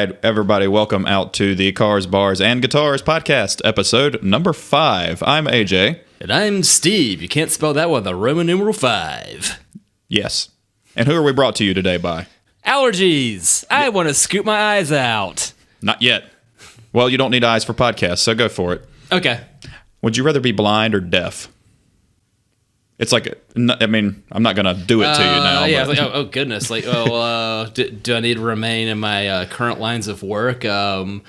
right, everybody, welcome out to the Cars, Bars, and Guitars podcast, episode number 5. I'm AJ. And I'm Steve. You can't spell that with a Roman numeral 5. Yes. And who are we brought to you today by? Allergies. I want to scoop my eyes out. Not yet. Well, you don't need eyes for podcasts, so go for it. Okay. Would you rather be blind or deaf? It's like, I mean, I'm not going to do it to you now. Yeah, but. like, oh goodness. Like, do I need to remain in my current lines of work? No.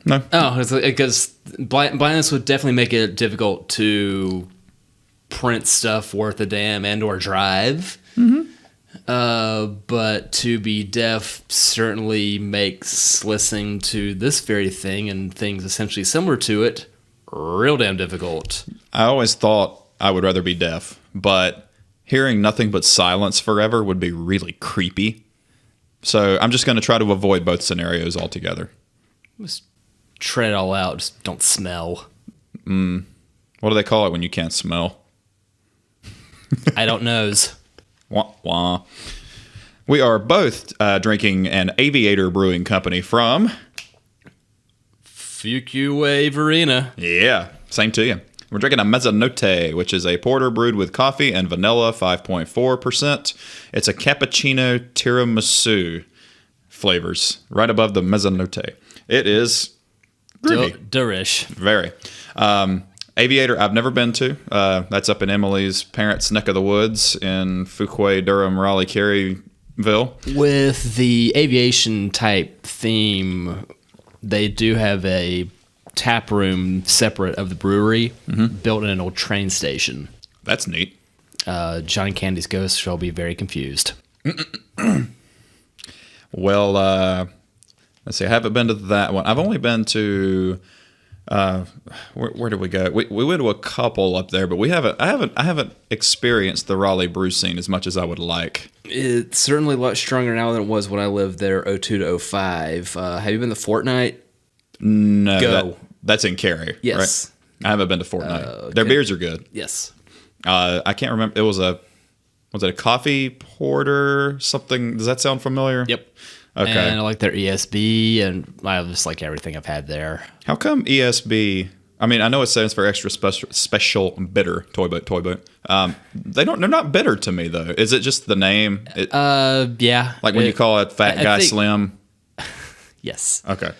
Oh, because blindness would definitely make it difficult to print stuff worth a damn and or drive. Mm-hmm. But to be deaf certainly makes listening to this very thing and things essentially similar to it real damn difficult. I always thought I would rather be deaf, but hearing nothing but silence forever would be really creepy. So I'm just going to try to avoid both scenarios altogether. Just tread it all out. Just don't smell. What do they call it when you can't smell? I don't knows. Wah, wah. We are both drinking an Aviator Brewing Company from... Fuquay Verena. Yeah, same to you. We're drinking a Mezzanotte, which is a porter brewed with coffee and vanilla, 5.4%. It's a cappuccino tiramisu flavors, right above the Mezzanotte. It is groovy. Durish. Very. Aviator, I've never been to. That's up in Emily's parents' neck of the woods in Fuquay, Durham, Raleigh, Caryville. With the aviation type theme, they do have a tap room separate of the brewery, built in an old train station. That's neat. John Candy's ghost shall be very confused. Well, let's see. I haven't been to that one. I've only been to where did we go? We went to a couple up there, but I haven't experienced the Raleigh brew scene as much as I would like. It's certainly a lot stronger now than it was when I lived there, 02 to 05. Have you been to Fortnite? No, Go. That's in Cary. Yes. Right? I haven't been to Fortnite. Okay. Their beers are good. Yes. I can't remember. Was it a coffee porter? Something? Does that sound familiar? Yep. Okay. And I like their ESB, and I just like everything I've had there. How come ESB? I mean, I know it stands for extra special bitter toy boat. They're not bitter to me though. Is it just the name? Yeah. Like when you call it Fat Guy Slim. Yes. Okay.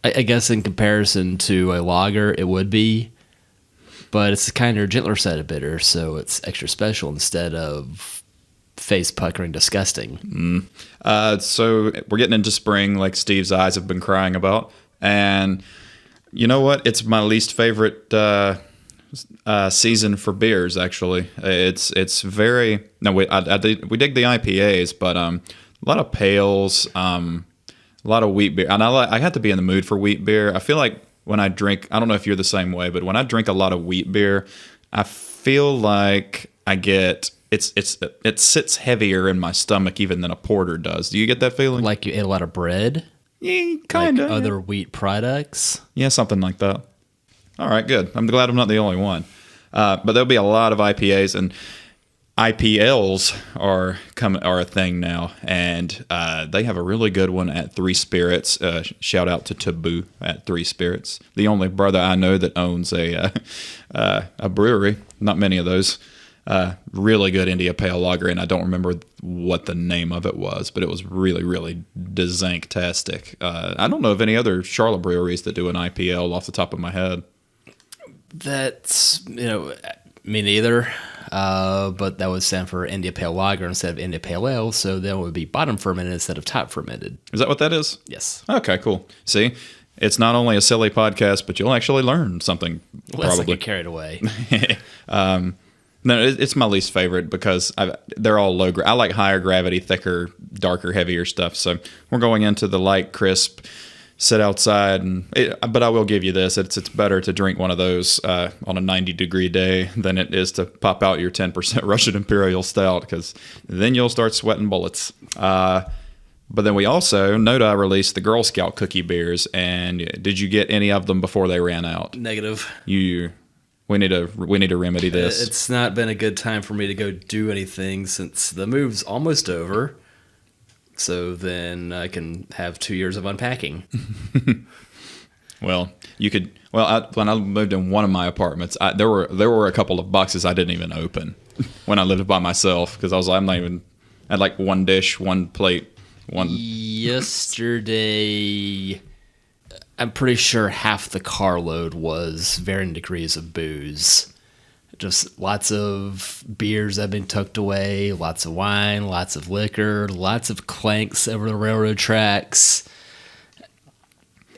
I guess in comparison to a lager, it would be, but it's a kind of gentler side of bitter, so it's extra special instead of face puckering disgusting. So we're getting into spring, like Steve's eyes have been crying about, and you know what? It's my least favorite season for beers. Actually, it's very we dig the IPAs, but a lot of pales. A lot of wheat beer, and I have to be in the mood for wheat beer. I feel like when I drink, I don't know if you're the same way, but when I drink a lot of wheat beer, I feel like I get it sits heavier in my stomach even than a porter does. Do you get that feeling? Like you ate a lot of bread? Yeah, kind of. Like other wheat products? Yeah, something like that. All right, good. I'm glad I'm not the only one. But there'll be a lot of IPAs, and IPLs are a thing now, and they have a really good one at Three Spirits. Shout out to Taboo at Three Spirits, the only brother I know that owns a brewery. Not many of those. Really good India Pale Lager, and I don't remember what the name of it was, but it was really, really dezanktastic. I don't know of any other Charlotte breweries that do an IPL off the top of my head. That's me neither. But that would stand for India Pale Lager instead of India Pale Ale, so that would be bottom fermented instead of top fermented. Is that what that is? Yes. Okay, cool. See, it's not only a silly podcast, but you'll actually learn something. Let's not get carried away. No, it's my least favorite because they're all low. I like higher gravity, thicker, darker, heavier stuff. So we're going into the light, crisp, sit outside, but I will give you this: it's better to drink one of those on a 90-degree day than it is to pop out your 10% Russian Imperial Stout, because then you'll start sweating bullets. But then we also NoDa released the Girl Scout cookie beers, and did you get any of them before they ran out? Negative. We need to remedy this. It's not been a good time for me to go do anything since the move's almost over. So then I can have 2 years of unpacking. Well, you could. Well, when I moved in one of my apartments, there were a couple of boxes I didn't even open when I lived by myself because I was like, I'm not even. I had like one dish, one plate, one. Yesterday, I'm pretty sure half the carload was varying degrees of booze. Just lots of beers that have been tucked away, lots of wine, lots of liquor, lots of clanks over the railroad tracks.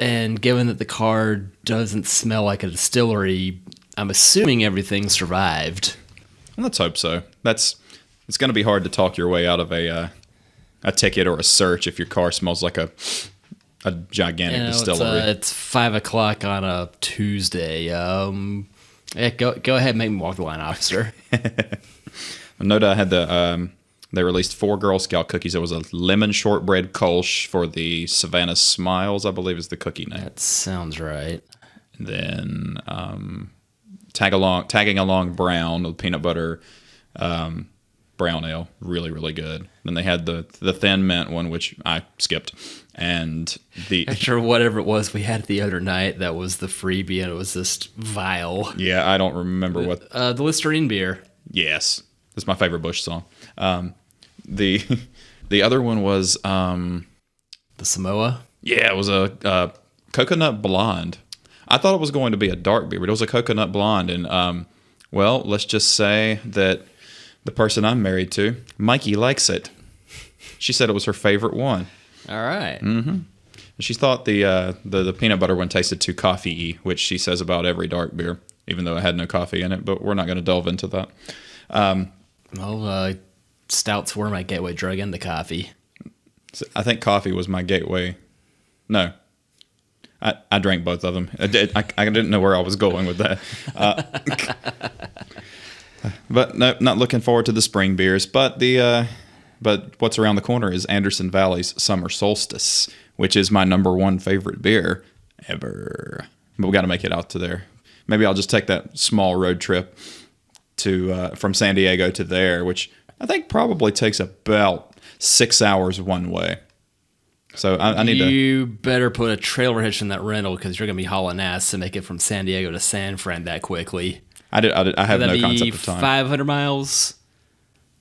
And given that the car doesn't smell like a distillery, I'm assuming everything survived. Well, let's hope so. It's going to be hard to talk your way out of a ticket or a search if your car smells like a gigantic distillery. It's 5 o'clock on a Tuesday. Yeah, go ahead and make me walk the line, officer. NoDa had they released 4 Girl Scout cookies. It was a lemon shortbread Kolsch for the Savannah Smiles, I believe is the cookie name. That sounds right. And then tagging along brown with peanut butter brown ale, really really good. Then they had the thin mint one, which I skipped, and the after whatever it was we had the other night, that was the freebie, and it was just vile. Yeah, I don't remember what the Listerine beer. Yes, that's my favorite Bush song. The other one was the Samoa. Yeah, it was a coconut blonde. I thought it was going to be a dark beer, but it was a coconut blonde. And well, let's just say that the person I'm married to, Mikey, likes it. She said it was her favorite one. All right. Mm-hmm. She thought the peanut butter one tasted too coffee-y, which she says about every dark beer, even though it had no coffee in it. But we're not going to delve into that. Stouts were my gateway drug into coffee. I think coffee was my gateway. No. I drank both of them. I didn't know where I was going with that. But no, not looking forward to the spring beers. But what's around the corner is Anderson Valley's Summer Solstice, which is my number 1 favorite beer ever. But we got to make it out to there. Maybe I'll just take that small road trip from San Diego to there, which I think probably takes about 6 hours one way. So I need to. You better put a trailer hitch in that rental because you're going to be hauling ass to make it from San Diego to San Fran that quickly. I have no concept of time. 500 miles.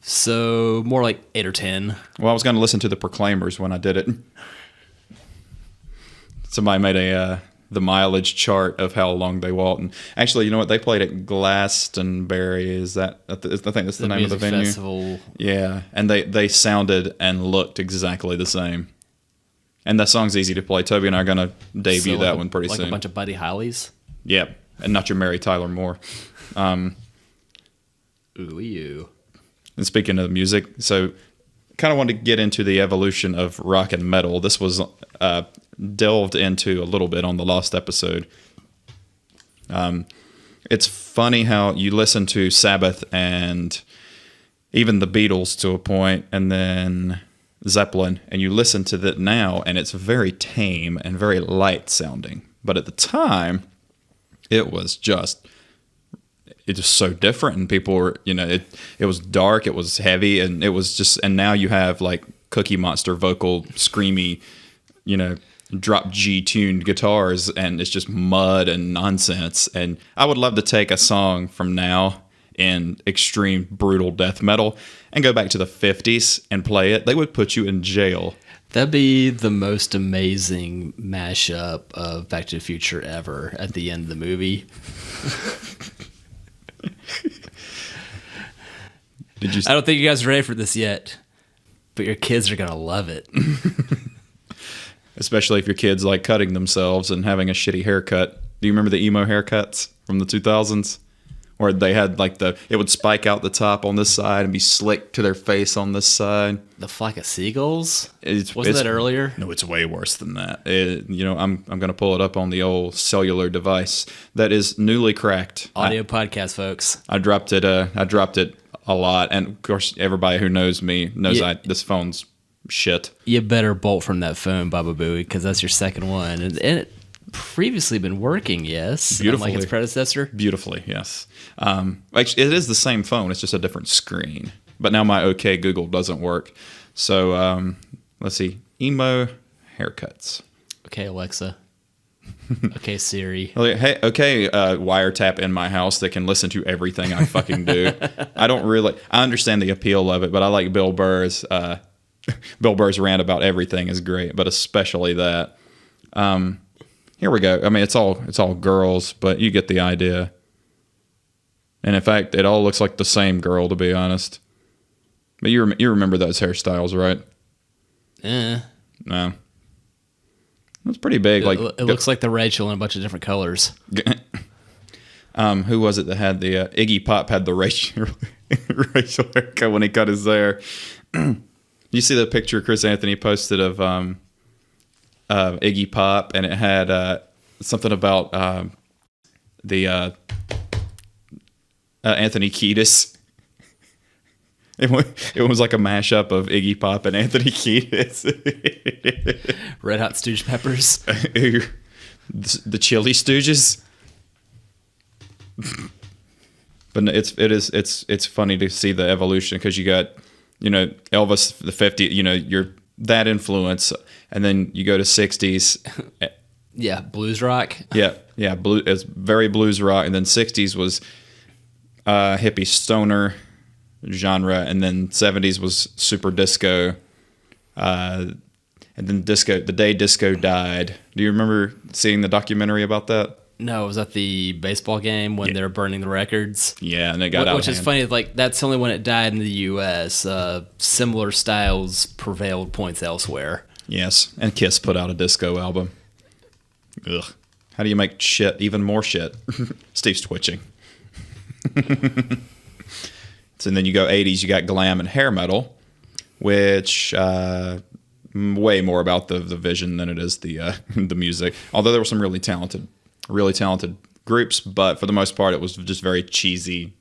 So more like 8 or 10. Well, I was going to listen to the Proclaimers when I did it. Somebody made the mileage chart of how long they walked. And actually, you know what? They played at Glastonbury. I think that's the name of the venue. Festival. Yeah, and they sounded and looked exactly the same. And that song's easy to play. Toby and I are going to debut that one pretty soon. Like a bunch of Buddy Hollies? Yep, and not your Mary Tyler Moore. Ooh. And speaking of music, so kind of wanted to get into the evolution of rock and metal. This was delved into a little bit on the last episode. It's funny how you listen to Sabbath and even the Beatles to a point, and then Zeppelin, and you listen to that now, and it's very tame and very light sounding. But at the time, it was just so different, and people were, it was dark, it was heavy, and it was just, and now you have like Cookie Monster vocal, screamy, drop G tuned guitars, and it's just mud and nonsense. And I would love to take a song from now in extreme brutal death metal and go back to the 50s and play it. They would put you in jail. That'd be the most amazing mashup of Back to the Future ever at the end of the movie. I don't think you guys are ready for this yet, but your kids are going to love it. Especially if your kids like cutting themselves and having a shitty haircut. Do you remember the emo haircuts from the 2000s? Where they had it would spike out the top on this side and be slick to their face on this side. The flock of seagulls? Wasn't that earlier? No, it's way worse than that. I'm going to pull it up on the old cellular device that is newly cracked. Audio podcast, folks. I dropped it a lot, and of course, everybody who knows me knows this phone's shit. You better bolt from that phone, Baba Booey, because that's your second one, and it previously been working, yes, beautifully, unlike its predecessor. Beautifully, yes. Actually, it is the same phone. It's just a different screen. But now my OK Google doesn't work. So Let's see. Emo haircuts. Okay, Alexa. Okay, Siri. Hey, okay, wiretap in my house that can listen to everything I fucking do. I understand the appeal of it, but I like Bill Burr's. Bill Burr's rant about everything is great, but especially that. Here we go. I mean, it's all girls, but you get the idea. And in fact, it all looks like the same girl, to be honest. But you remember those hairstyles, right? No. It's pretty big. It looks like the Rachel in a bunch of different colors. Who was it that had the Iggy Pop had the Rachel haircut when he cut his hair? You see the picture Chris Anthony posted of Iggy Pop, and it had something about the Anthony Kiedis. It was like a mashup of Iggy Pop and Anthony Kiedis. Red Hot Stooge Peppers. The Chili Stooges. But it's funny to see the evolution, because you got, Elvis the 50s, you're that influence, and then you go to 60s. Yeah, blues rock. Yeah, it's very blues rock, and then 60s was hippie stoner genre, and then 70s was super disco, and then disco. The day disco died. Do you remember seeing the documentary about that? No, it was at the baseball game when they were burning the records. Yeah, and it got out of hand. Which is funny. Like, that's only when it died in the U.S. Similar styles prevailed points elsewhere. Yes, and Kiss put out a disco album. Ugh. How do you make shit even more shit? Steve's twitching. So then you go 80s, you got glam and hair metal, which way more about the vision than it is the music. Although there were some really talented groups, but for the most part it was just very cheesy.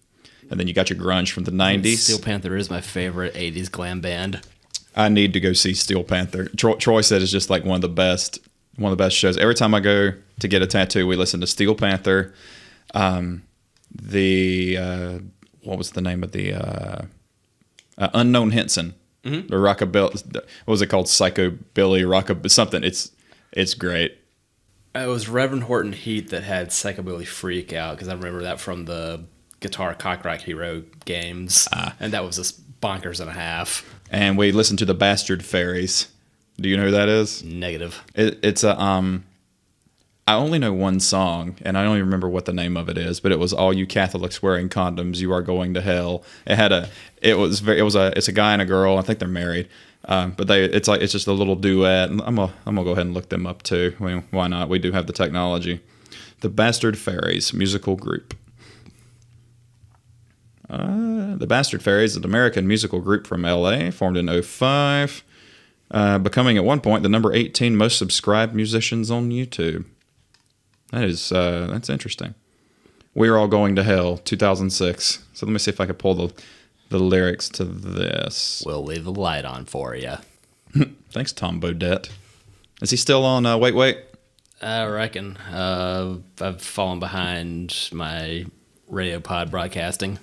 And then you got your grunge from the 90s. Steel Panther is my favorite 80s glam band. I need to go see Steel Panther. Troy said it's just like one of the best shows. Every time I go to get a tattoo, we listen to Steel Panther. What was the name of the Unknown Henson? Mm-hmm. The rockabilly. What was it called? Psychobilly rockabilly something. It's great. It was Reverend Horton Heat that had Psychobilly Freak out, because I remember that from the Guitar Cockrock Hero games, and that was just bonkers and a half. And we listened to the Bastard Fairies. Do you know who that is? Negative. It's a I only know one song, and I don't even remember what the name of it is, but it was "All You Catholics Wearing Condoms, You Are Going to Hell." It's a guy and a girl. I think they're married, but it's just a little duet. And I'm gonna go ahead and look them up too. I mean, why not? We do have the technology. The Bastard Fairies musical group. The Bastard Fairies is an American musical group from L.A. formed in 2005, becoming at one point the number 18 most subscribed musicians on YouTube. That's interesting. We're All Going to Hell, 2006. So let me see if I can pull the lyrics to this. We'll leave the light on for you. Thanks, Tom Bodette. Is he still on Wait Wait? I reckon. I've fallen behind my radio pod broadcasting.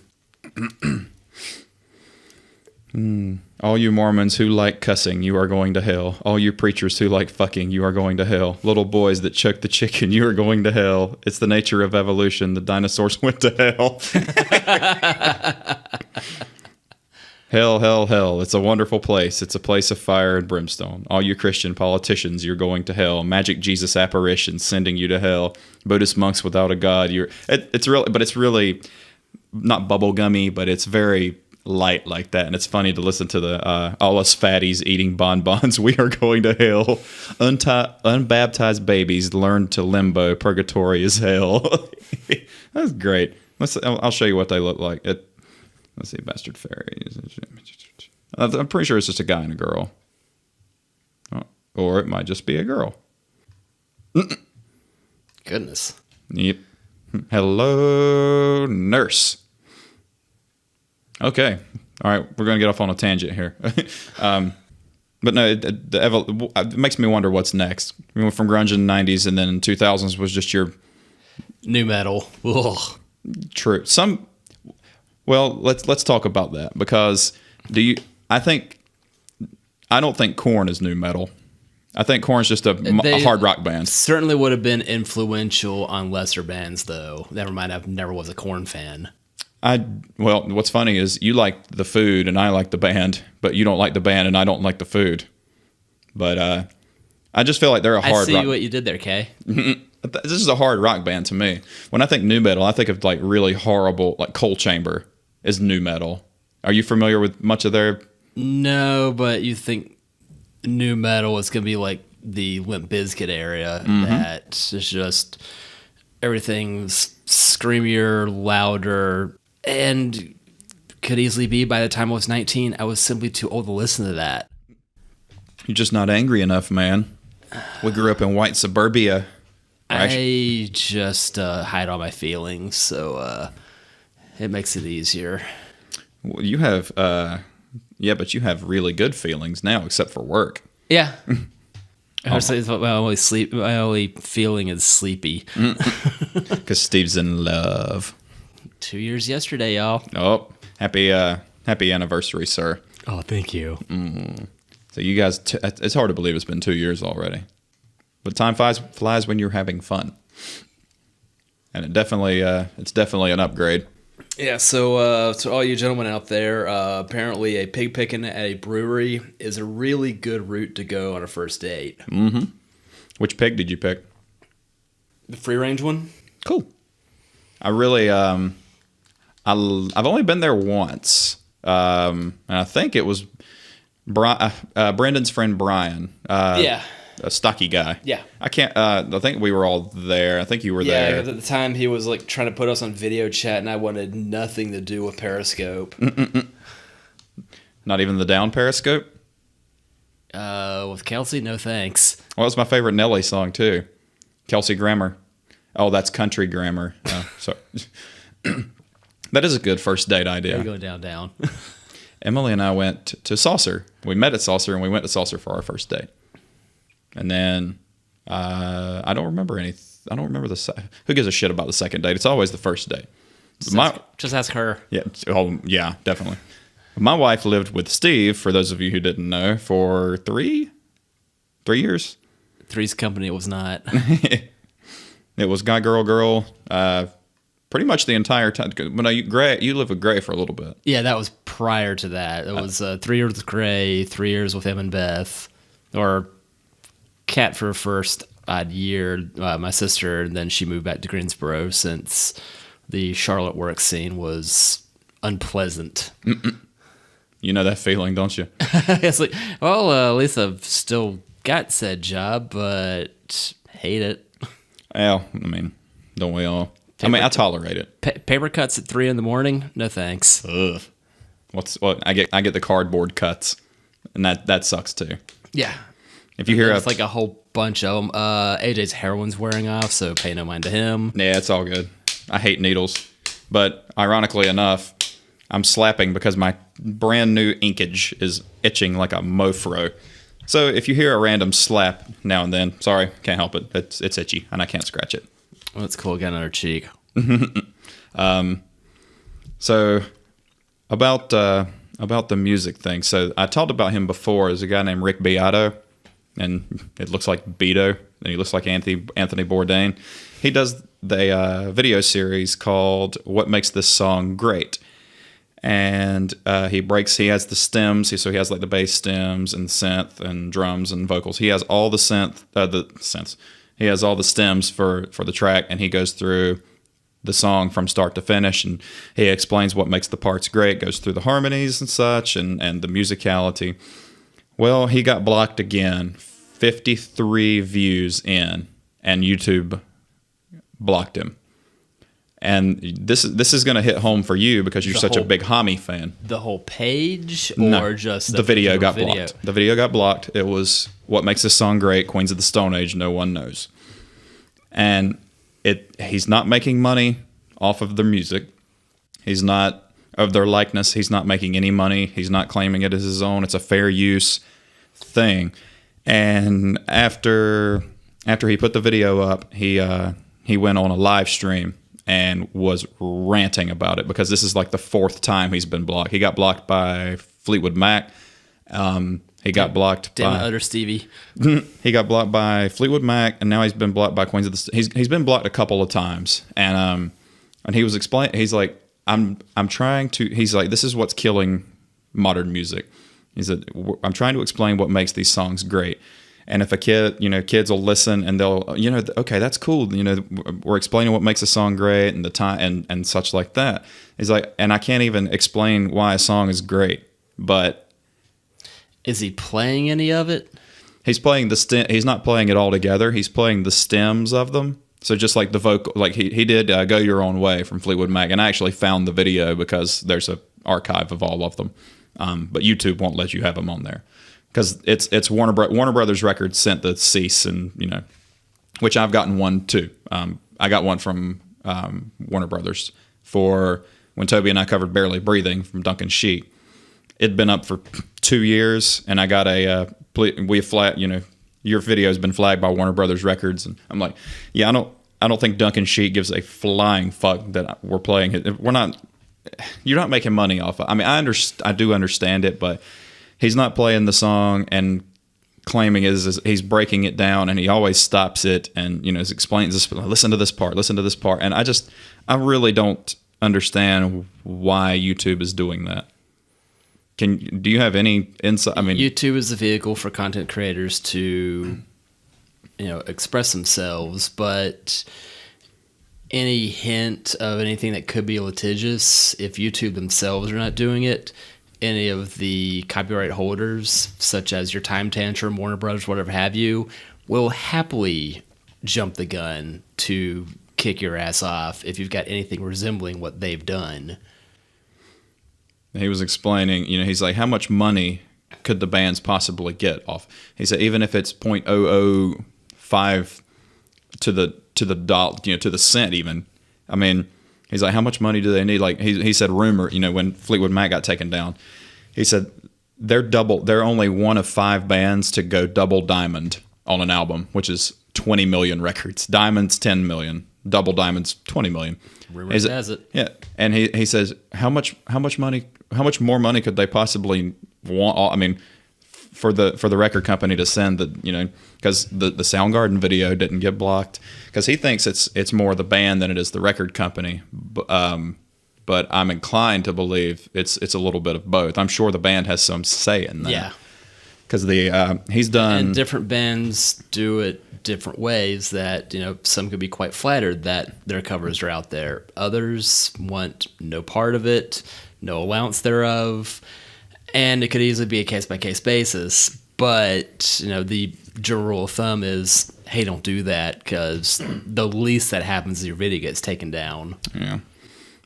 All you Mormons who like cussing, you are going to hell. All you preachers who like fucking, you are going to hell. Little boys that choke the chicken, you are going to hell. It's the nature of evolution. The dinosaurs went to hell. Hell, hell, hell. It's a wonderful place. It's a place of fire and brimstone. All you Christian politicians, you're going to hell. Magic Jesus apparitions sending you to hell. Buddhist monks without a god. It's really not bubblegummy, but it's very light like that, and it's funny to listen to the all us fatties eating bonbons. We are going to hell. Unbaptized babies learn to limbo. Purgatory is hell. That's great. I'll show you what they look like. Let's see, Bastard Fairies. I'm pretty sure it's just a guy and a girl, or it might just be a girl. Goodness. Yep. Hello, nurse. Okay. All right. We're going to get off on a tangent here. But no, it makes me wonder what's next. We went from grunge in the 90s, and then in 2000s was just your new metal. Ugh. True. Well, let's talk about that, because I think I don't think Korn is new metal. I think Korn's just a hard rock band. Certainly would have been influential on lesser bands, though. Never mind, I never was a Korn fan. Well, what's funny is you like the food and I like the band, but you don't like the band and I don't like the food. But I just feel like they're a hard rock. I see what you did there, Kay. This is a hard rock band to me. When I think new metal, I think of like really horrible, like Coal Chamber is new metal. Are you familiar with much of their? No, but you think new metal is going to be like the Limp Bizkit area that is just everything's screamier, louder, and could easily be by the time I was 19, I was simply too old to listen to that. You're just not angry enough, man. We grew up in white suburbia. I just hide all my feelings, so it makes it easier. Well, you have, but you have really good feelings now, except for work. Yeah. My only feeling is sleepy. Because Steve's in love. 2 years yesterday, y'all. Oh, happy anniversary, sir. Oh, thank you. So you guys, it's hard to believe it's been 2 years already. But time flies when you're having fun. And it's definitely an upgrade. Yeah, so to all you gentlemen out there, apparently a pig picking at a brewery is a really good route to go on a first date. Mm-hmm. Which pig did you pick? The free range one. Cool. I really, I've only been there once, and I think it was Brendan's friend Brian. Yeah. A stocky guy. Yeah. I think we were all there. I think you were there. Yeah, because at the time he was like trying to put us on video chat and I wanted nothing to do with Periscope. Not even the down Periscope? With Kelsey, no thanks. Well, it's my favorite Nelly song too. Kelsey Grammer. Oh, that's country grammar. Sorry. That is a good first date idea. You're going down. Emily and I went to Saucer. We met at Saucer and we went to Saucer for our first date. And then I don't remember who gives a shit about the second date? It's always the first date. Just ask her. Yeah. Oh, yeah, definitely. My wife lived with Steve, for those of you who didn't know, for 3 years. Three's Company, it was not. It was guy, girl, pretty much the entire time. You lived with Gray for a little bit. Yeah, that was prior to that. It was 3 years with Gray, 3 years with him and Beth, or Kat for her first odd year, my sister, and then she moved back to Greensboro since the Charlotte work scene was unpleasant. You know that feeling, don't you? It's like, well, at least I've still got said job, but hate it. Well, I mean, don't we all? I tolerate it. Paper cuts at 3 a.m? No thanks. Ugh. I get the cardboard cuts, and that sucks too. Yeah. If you hear it's like a whole bunch of them. AJ's heroin's wearing off, so pay no mind to him. Yeah, it's all good. I hate needles, but ironically enough, I'm slapping because my brand new inkage is itching like a mofro. So if you hear a random slap now and then, sorry, can't help it. It's itchy and I can't scratch it. Well, that's cool. Got another cheek. So about the music thing. So I talked about him before. There's a guy named Rick Beato, and it looks like Beto, and he looks like Anthony Bourdain. He does the video series called "What Makes This Song Great," and he has the stems. So he has like the bass stems and synth and drums and vocals. He has all the synths. He has all the stems for the track, and he goes through the song from start to finish, and he explains what makes the parts great, goes through the harmonies and such, and the musicality. Well, he got blocked again, 53 views in, and YouTube blocked him. And this is going to hit home for you because you're such a big Hami fan. The whole page, or just the video got blocked? The video got blocked. It was "What Makes This Song Great," Queens of the Stone Age, no one knows. And he's not making money off of their music. He's not of their likeness. He's not making any money. He's not claiming it as his own. It's a fair use thing. And after he put the video up, he went on a live stream and was ranting about it because this is like the 4th time he's been blocked. He got blocked by Fleetwood Mac. He got blocked Damn by it, Utter Stevie. he got blocked by Fleetwood Mac, and now he's been blocked by Queens of the. He's been blocked a couple of times, and he was explaining. He's like, I'm trying to. He's like, this is what's killing modern music. He said, I'm trying to explain what makes these songs great. And if a kid, kids will listen and they'll, okay, that's cool. We're explaining what makes a song great and the time and such like that. He's like, and I can't even explain why a song is great, but. Is he playing any of it? He's playing he's not playing it all together. He's playing the stems of them. So just like the vocal, like he did Go Your Own Way from Fleetwood Mac. And I actually found the video because there's an archive of all of them. But YouTube won't let you have them on there because it's Warner Brothers Records sent the cease, and which I've gotten one too. I got one from Warner Brothers for when Toby and I covered Barely Breathing from Duncan Sheik. It'd been up for 2 years, and I got your video has been flagged by Warner Brothers Records, and I'm like, yeah, I don't think Duncan Sheik gives a flying fuck that we're playing it. You're not making money off of it. I mean, I do understand it, but he's not playing the song and claiming he's breaking it down, and he always stops it and explains this. Listen to this part, and I really don't understand why YouTube is doing that. Do you have any insight? I mean, YouTube is the vehicle for content creators to express themselves, but any hint of anything that could be litigious, if YouTube themselves are not doing it, any of the copyright holders, such as your Time Tantrum, Warner Brothers, whatever have you, will happily jump the gun to kick your ass off if you've got anything resembling what they've done. He was explaining, he's like, how much money could the bands possibly get off? He said, even if it's 0.005 to the dollar, to the cent even. I mean, he's like, how much money do they need? Like he said, rumor, when Fleetwood Mac got taken down, he said they're only one of 5 bands to go double diamond on an album, which is 20 million records. Diamond's 10 million, double diamond's 20 million. Rumor has it. Yeah, and he says, how much more money could they possibly want? I mean, for the record company to send because the Soundgarden video didn't get blocked because he thinks it's more the band than it is the record company. But I'm inclined to believe it's a little bit of both. I'm sure the band has some say in that. Yeah, because he's done. And different bands do it different ways. That some could be quite flattered that their covers are out there. Others want no part of it, no allowance thereof. And it could easily be a case-by-case basis. But, the general rule of thumb is, hey, don't do that, because the least that happens is your video gets taken down. Yeah.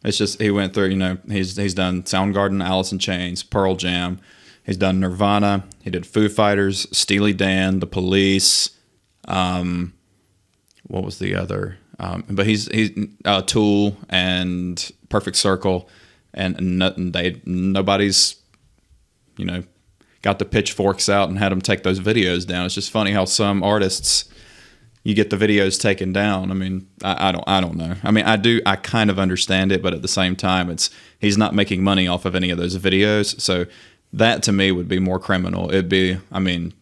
It's just, he went through, he's done Soundgarden, Alice in Chains, Pearl Jam. He's done Nirvana. He did Foo Fighters, Steely Dan, The Police. What was the other? But he's Tool and Perfect Circle. And nobody's... got the pitchforks out and had them take those videos down. It's just funny how some artists, you get the videos taken down. I mean, I don't know. I mean, I kind of understand it, but at the same time, he's not making money off of any of those videos. So that to me would be more criminal. It'd be, I mean,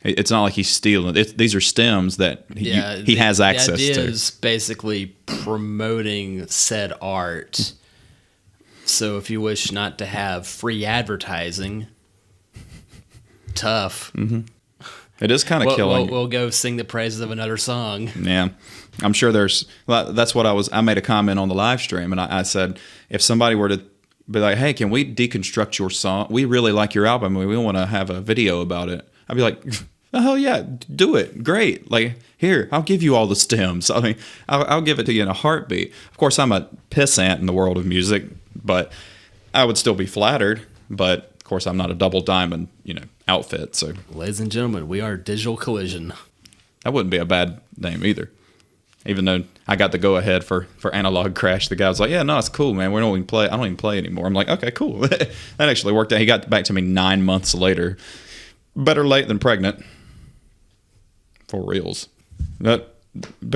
it's not like he's stealing. These are stems that he has access to. The idea is basically promoting said art. So if you wish not to have free advertising, tough. Mm-hmm. It is kind of killing. We'll go sing the praises of another song. Yeah. I'm sure that's what I made a comment on the live stream, and I said, if somebody were to be like, hey, can we deconstruct your song? We really like your album, and we want to have a video about it. I'd be like, oh, hell yeah, do it. Great. Like, here, I'll give you all the stems. I mean, I'll give it to you in a heartbeat. Of course, I'm a pissant in the world of music, but I would still be flattered. But of course, I'm not a double diamond, outfit. So, ladies and gentlemen, we are Digital Collision. That wouldn't be a bad name either. Even though I got the go ahead for Analog Crash, the guy was like, "Yeah, no, it's cool, man. I don't even play anymore." I'm like, "Okay, cool." That actually worked out. He got back to me 9 months later. Better late than pregnant. For reals. But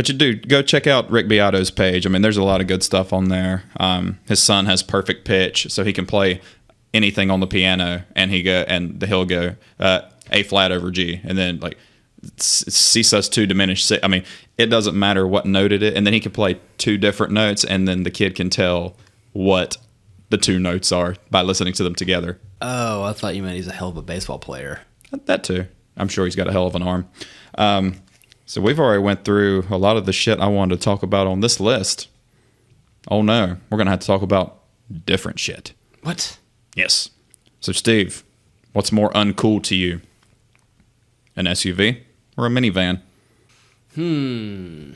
you do go check out Rick Beato's page. I mean, there's a lot of good stuff on there. His son has perfect pitch, so he can play anything on the piano, and he'll go A flat over G, and then like C sus2 diminished C. I mean, it doesn't matter what note it is, and then he can play two different notes, and then the kid can tell what the two notes are by listening to them together. Oh, I thought you meant he's a hell of a baseball player. That too. I'm sure he's got a hell of an arm. So we've already went through a lot of the shit I wanted to talk about on this list. Oh no, we're gonna have to talk about different shit. What? Yes. So Steve, what's more uncool to you? An SUV or a minivan? The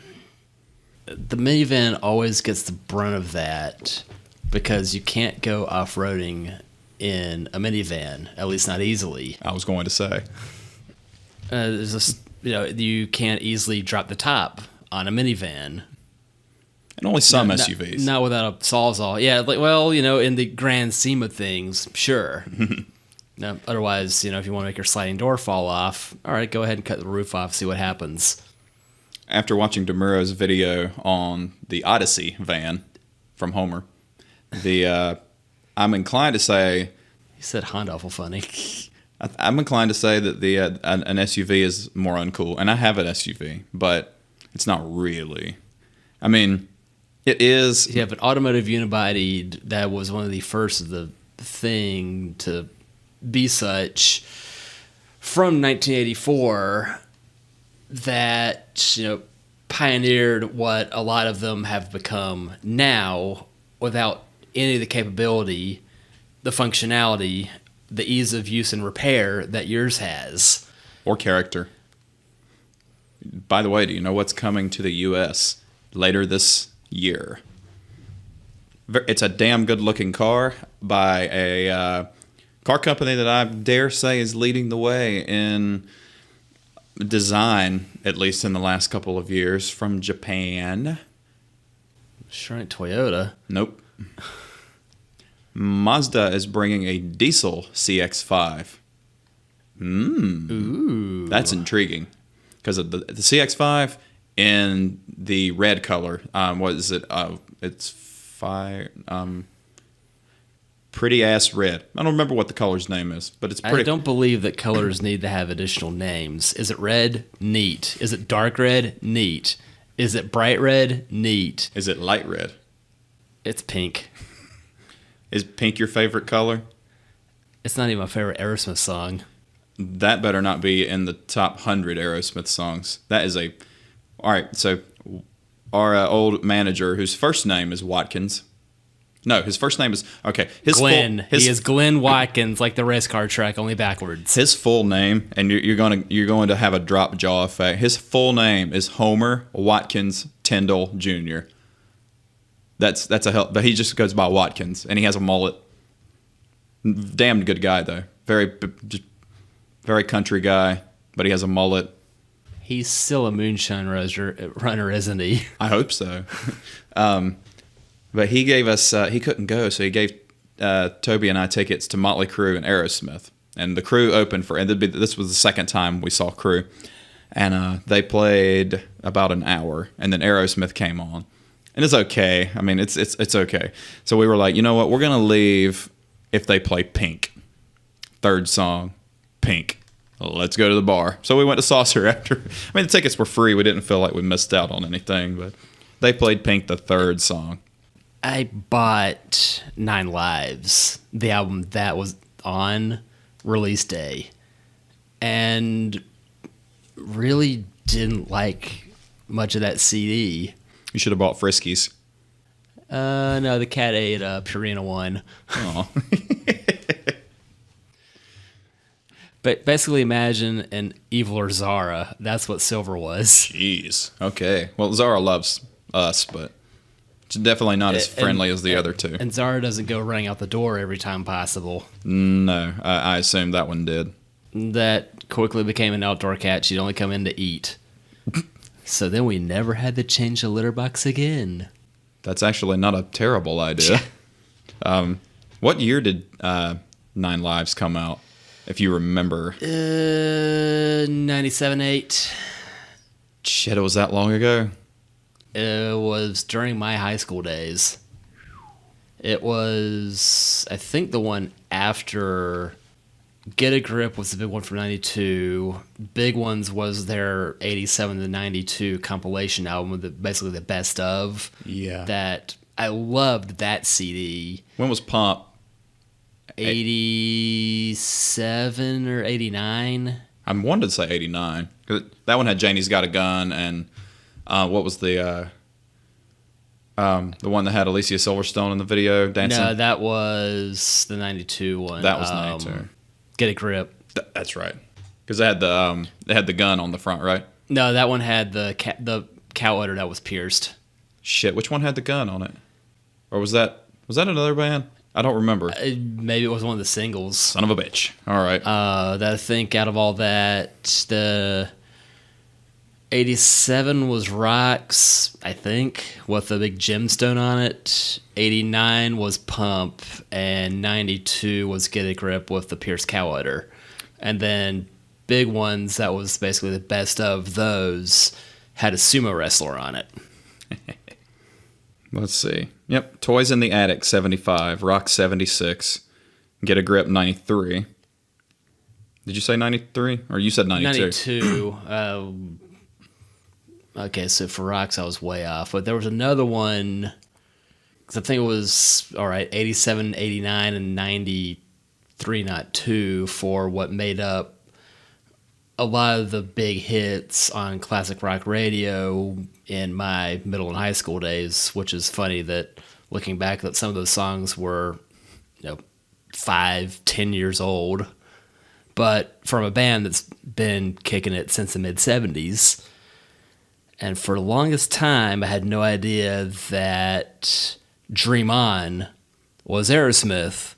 minivan always gets the brunt of that because you can't go off-roading in a minivan, at least not easily. I was going to say. There's just, you can't easily drop the top on a minivan. And only some SUVs. Not without a Sawzall. Yeah, in the grand scheme of things, sure. No, otherwise, if you want to make your sliding door fall off, all right, go ahead and cut the roof off, see what happens. After watching DeMuro's video on the Odyssey van from Homer, I'm inclined to say... He said Honda awful funny. I'm inclined to say that an SUV is more uncool. And I have an SUV, but it's not really. I mean, it is... You have an automotive unibody that was one of the first of the thing to be such from 1984 that, pioneered what a lot of them have become now without any of the capability, the functionality, the ease of use and repair that yours has. Or character. By the way, do you know what's coming to the U.S. later this year? It's a damn good-looking car by a car company that I dare say is leading the way in design, at least in the last couple of years, from Japan. Sure ain't Toyota. Nope. Mazda is bringing a diesel CX-5. Ooh. That's intriguing. Because of the CX-5 in the red color, what is it? It's fire... pretty ass red. I don't remember what the color's name is, but it's pretty. I don't believe that colors need to have additional names. Is it red? Neat. Is it dark red? Neat. Is it bright red? Neat. Is it light red? It's pink. Is pink your favorite color? It's not even my favorite Aerosmith song. That better not be in the top 100 Aerosmith songs. That is a... All right, so our old manager, whose first name is Watkins... No, his first name is... Okay. Glenn. He is Glenn Watkins, like the race car track, only backwards. His full name, and you're going to have a drop jaw effect. His full name is Homer Watkins Tyndall Jr. That's a hell... But he just goes by Watkins, and he has a mullet. Damn good guy, though. Very country guy, but he has a mullet. He's still a moonshine runner, isn't he? I hope so. But he gave us, he couldn't go, so he gave Toby and I tickets to Motley Crue and Aerosmith. And the Crue opened for, and this was the second time we saw Crue. And they played about an hour, and then Aerosmith came on. And it's okay. I mean, it's okay. So we were like, you know what, we're going to leave if they play Pink. Third song, Pink. Let's go to the bar. So we went to Saucer after. I mean, the tickets were free. We didn't feel like we missed out on anything, but they played Pink, the third song. I bought 9 Lives, the album that was on release day, and really didn't like much of that CD. You should have bought Friskies. No, the cat ate Purina one. Oh. But basically imagine an eviler Zara. That's what Silver was. Jeez. Okay. Well, Zara loves us, but... It's definitely not as friendly as the other two. And Zara doesn't go running out the door every time possible. No, I assumed that one did. That quickly became an outdoor cat. She'd only come in to eat. So then we never had to change the litter box again. That's actually not a terrible idea. What year did 9 Lives come out, if you remember? 97-8. Shit, it was that long ago? It was during my high school days. It was, I think, the one after Get a Grip was the big one from 92. Big Ones was their 87 to 92 compilation album with basically the best of. Yeah. That I loved that CD. When was Pump? 87 or 89. I wanted to say 89. 'Cause that one had Janie's Got a Gun and what was the one that had Alicia Silverstone in the video dancing? No, that was the 92 one. That was 92. Get a Grip. That's right. Because they had the gun on the front, right? No, that one had the cow udder that was pierced. Shit, which one had the gun on it? Or was that another band? I don't remember. Maybe it was one of the singles. Son of a bitch. All right. That I think out of all that, the 87 was Rocks, I think, with a big gemstone on it. 89 was Pump, and 92 was Get a Grip with the pierced cow udder. And then Big Ones, that was basically the best of those, had a sumo wrestler on it. Let's see. Yep. Toys in the Attic, 75. Rock, 76. Get a Grip, 93. Did you say 93? Or you said 92? 92. Okay, so for Rocks, I was way off. But there was another one, because I think it was, 87, 89, and 93, not 2, for what made up a lot of the big hits on classic rock radio in my middle and high school days, which is funny that looking back that some of those songs were 5-10 years old, but from a band that's been kicking it since the mid-70s. And for the longest time I had no idea that Dream On was Aerosmith,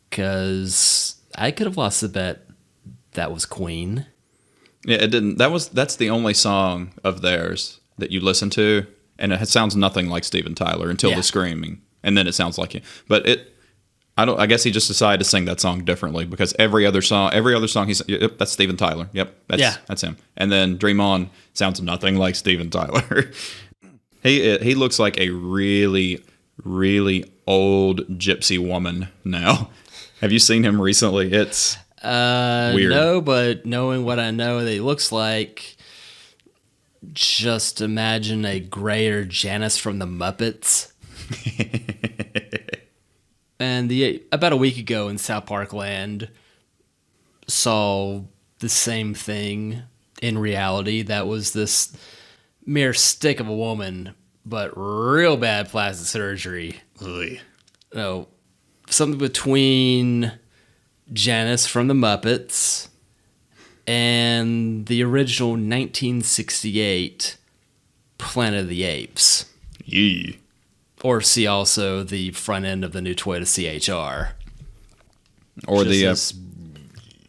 because I could have lost the bet that was Queen. Yeah, it didn't. That's the only song of theirs that you listen to, and it sounds nothing like Steven Tyler until the screaming, and then it sounds like him. But I guess he just decided to sing that song differently, because every other song he's, yep, that's Steven Tyler. Yep, that's him. And then Dream On sounds nothing like Steven Tyler. He looks like a really, really old gypsy woman now. Have you seen him recently? It's weird. No, but knowing what I know that he looks like, just imagine a grayer Janice from the Muppets. And about a week ago in South Park Land, saw the same thing in reality. That was this mere stick of a woman, but real bad plastic surgery. Something between Janice from the Muppets and the original 1968 Planet of the Apes. Yeah. Or see also the front end of the new Toyota CHR. Or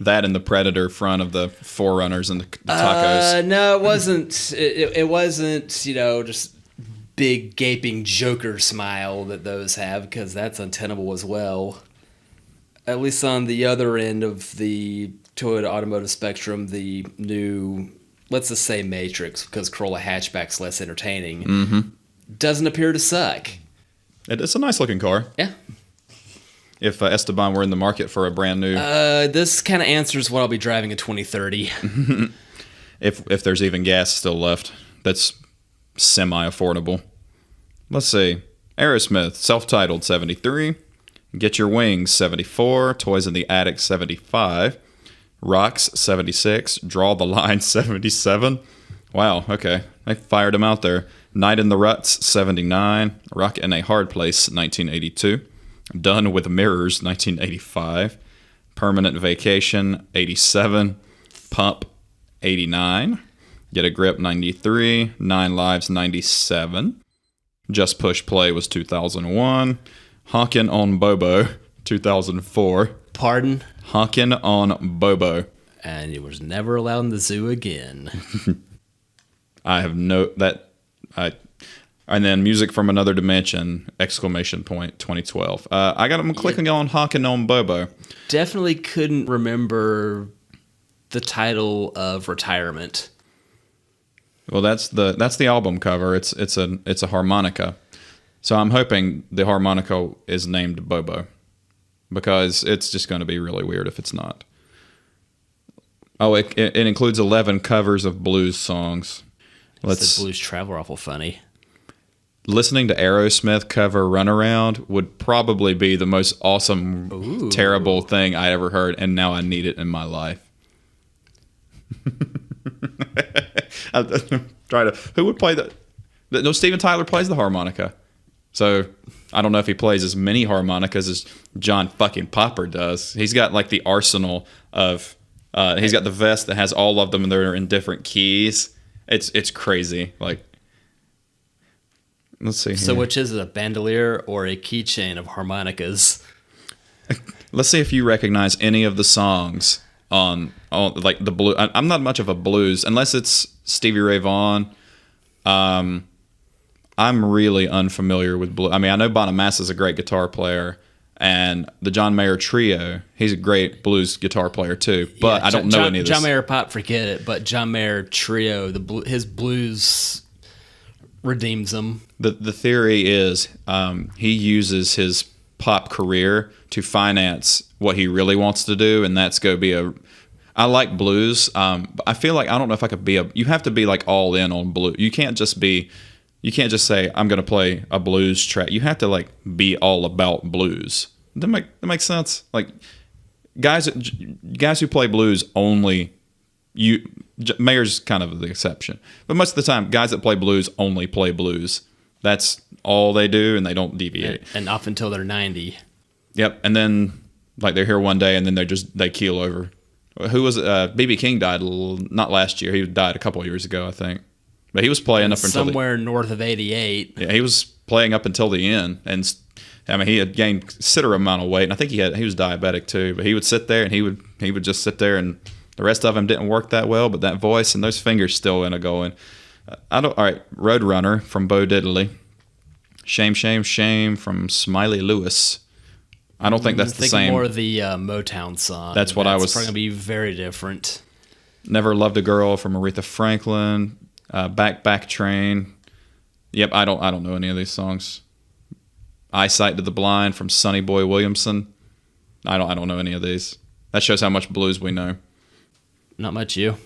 that and the Predator front of the Forerunners and the tacos. No, it wasn't. It wasn't, just big gaping Joker smile that those have, because that's untenable as well. At least on the other end of the Toyota automotive spectrum, the new, let's just say Matrix, because Corolla hatchback's less entertaining, doesn't appear to suck. It's a nice looking car. Yeah. If Esteban were in the market for a brand new... this kind of answers what I'll be driving in 2030. if there's even gas still left, that's semi-affordable. Let's see. Aerosmith, self-titled, 73. Get Your Wings, 74. Toys in the Attic, 75. Rocks, 76. Draw the Line, 77. Wow, okay. They fired him out there. Night in the Ruts, 79. Rock in a Hard Place, 1982. Done with Mirrors, 1985. Permanent Vacation, 87. Pump, 89. Get a Grip, 93. 9 Lives, 97. Just Push Play was 2001. Honkin' on Bobo, 2004. Pardon? Honkin' on Bobo. And he was never allowed in the zoo again. I have and then Music from Another Dimension, ! 2012. I'm clicking on Honkin' on Bobo. Definitely couldn't remember the title of Retirement. Well, that's the album cover. It's a harmonica. So I'm hoping the harmonica is named Bobo. because it's just going to be really weird if it's not. Oh, it includes 11 covers of blues songs. The Blues Traveler awful funny. Listening to Aerosmith cover Runaround would probably be the most awesome, terrible thing I ever heard, and now I need it in my life. Who would play that? No, Steven Tyler plays the harmonica. So I don't know if he plays as many harmonicas as John fucking Popper does. He's got like the arsenal of, he's got the vest that has all of them and they're in different keys. It's crazy. Like, let's see here. So which is it, a bandolier or a keychain of harmonicas? Let's see if you recognize any of the songs on like the blue. I'm not much of a blues unless it's Stevie Ray Vaughan. I'm really unfamiliar with blues. I mean, I know Bonamassa is a great guitar player, and the John Mayer Trio, he's a great blues guitar player too. But I don't know any of this. John Mayer Pop, forget it. But John Mayer Trio, his blues redeems him. The theory is he uses his pop career to finance what he really wants to do, and that's go be a. I like blues. But I feel like I don't know if I could be a. You have to be like all in on blues. You can't just be. You can't just say I'm going to play a blues track. You have to like be all about blues. That makes sense. Like guys who play blues only. Mayer's kind of the exception, but most of the time, guys that play blues only play blues. That's all they do, and they don't deviate. And up until they're 90. Yep, and then like they're here one day, and then they keel over. Who was B.B. King died not last year. He died a couple of years ago, I think. But he was playing up until somewhere north of 88. Yeah, he was playing up until the end, and I mean he had gained considerable amount of weight, and I think he was diabetic too. But he would sit there, and he would just sit there, and the rest of him didn't work that well. But that voice and those fingers still end up going. All right, Roadrunner from Bo Diddley, Shame, Shame, Shame from Smiley Lewis. I don't think that's the same. More of the Motown song. That's what I was. It's probably gonna be very different. Never Loved a Girl from Aretha Franklin. Back Train. Yep, I don't know any of these songs. Eyesight to the Blind from Sonny Boy Williamson. I don't know any of these. That shows how much blues we know. Not much, you.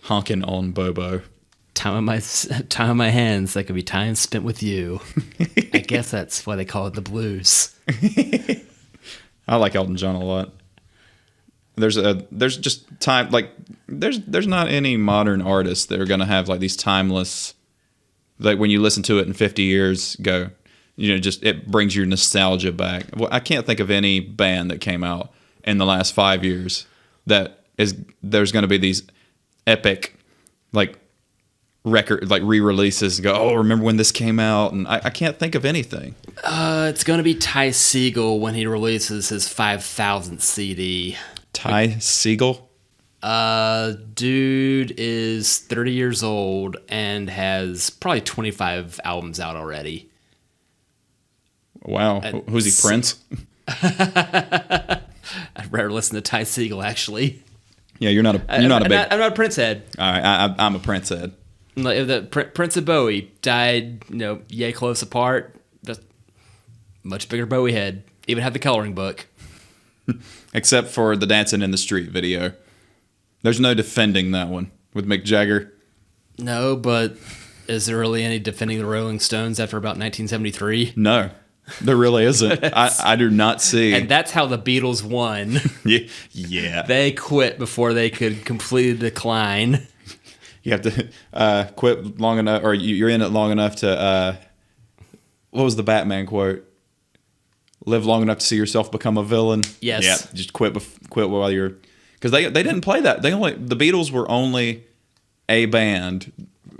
Honkin' on Bobo. Time on my hands. That could be time spent with you. I guess that's why they call it the blues. I like Elton John a lot. There's just time, like there's not any modern artists that are gonna have like these timeless, like when you listen to it in 50 years go, just it brings your nostalgia back. Well, I can't think of any band that came out in the last 5 years there's gonna be these epic like record like re-releases. Go, oh, remember when this came out? And I can't think of anything. It's gonna be Ty Segall when he releases his 5,000th CD. Ty Segall? Dude is 30 years old and has probably 25 albums out already. Wow. Who's he, Prince? I'd rather listen to Ty Segall, actually. Yeah, you're not a big... I'm not a Prince head. All right, I'm a Prince head. Like the Prince of Bowie died, yay close apart. Just much bigger Bowie head. Even had the coloring book. Except for the Dancing in the Street video. There's no defending that one with Mick Jagger. No, but is there really any defending the Rolling Stones after about 1973? No, there really isn't. I do not see. And that's how the Beatles won. Yeah. They quit before they could completely decline. You have to quit long enough, or you're in it long enough to, what was the Batman quote? Live long enough to see yourself become a villain. Yes. Yeah. Just quit while you're, because they didn't play that. The Beatles were only a band.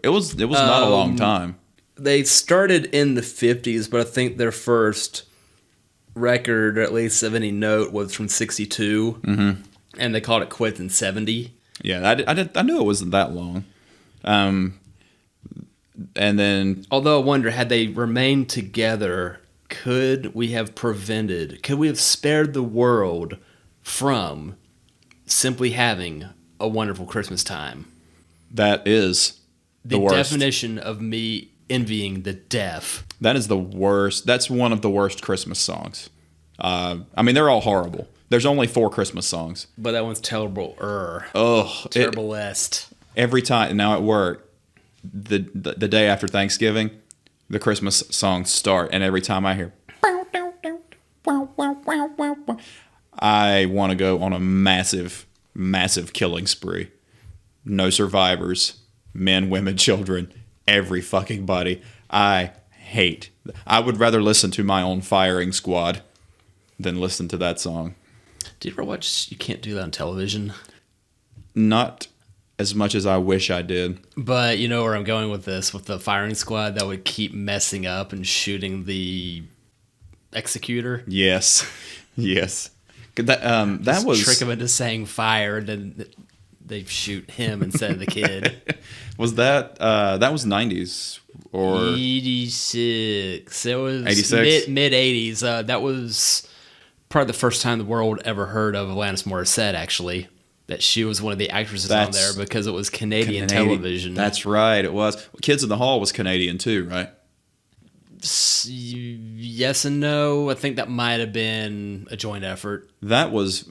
It was not a long time. They started in the 50s, but I think their first record, at least of any note, was from 62. Mm-hmm. And they called it quits in 70. Yeah, I knew it wasn't that long. And then, although I wonder, had they remained together, could we have spared the world from simply having a wonderful Christmas time? That is the worst. Definition of me envying the deaf. That is the worst. That's one of the worst Christmas songs. I mean, they're all horrible. There's only 4 Christmas songs. But that one's terrible. Oh, Terrible-est. Every time now at work, the day after Thanksgiving, the Christmas songs start, and every time I hear, I want to go on a massive, massive killing spree. No survivors, men, women, children, every fucking body. I would rather listen to my own firing squad than listen to that song. Do you ever watch You Can't Do That on Television? Not as much as I wish I did. But you know where I'm going with this, with the firing squad that would keep messing up and shooting the executor. Yes. That Just was trick him into saying fire, then they shoot him instead of the kid. Was that was 90s or 86? It was 86? mid 80s. That was probably the first time the world ever heard of Alanis Morissette, actually. That she was one of the actresses on there because it was Canadian television. That's right, it was. Kids in the Hall was Canadian too, right? Yes and no. I think that might have been a joint effort. That was,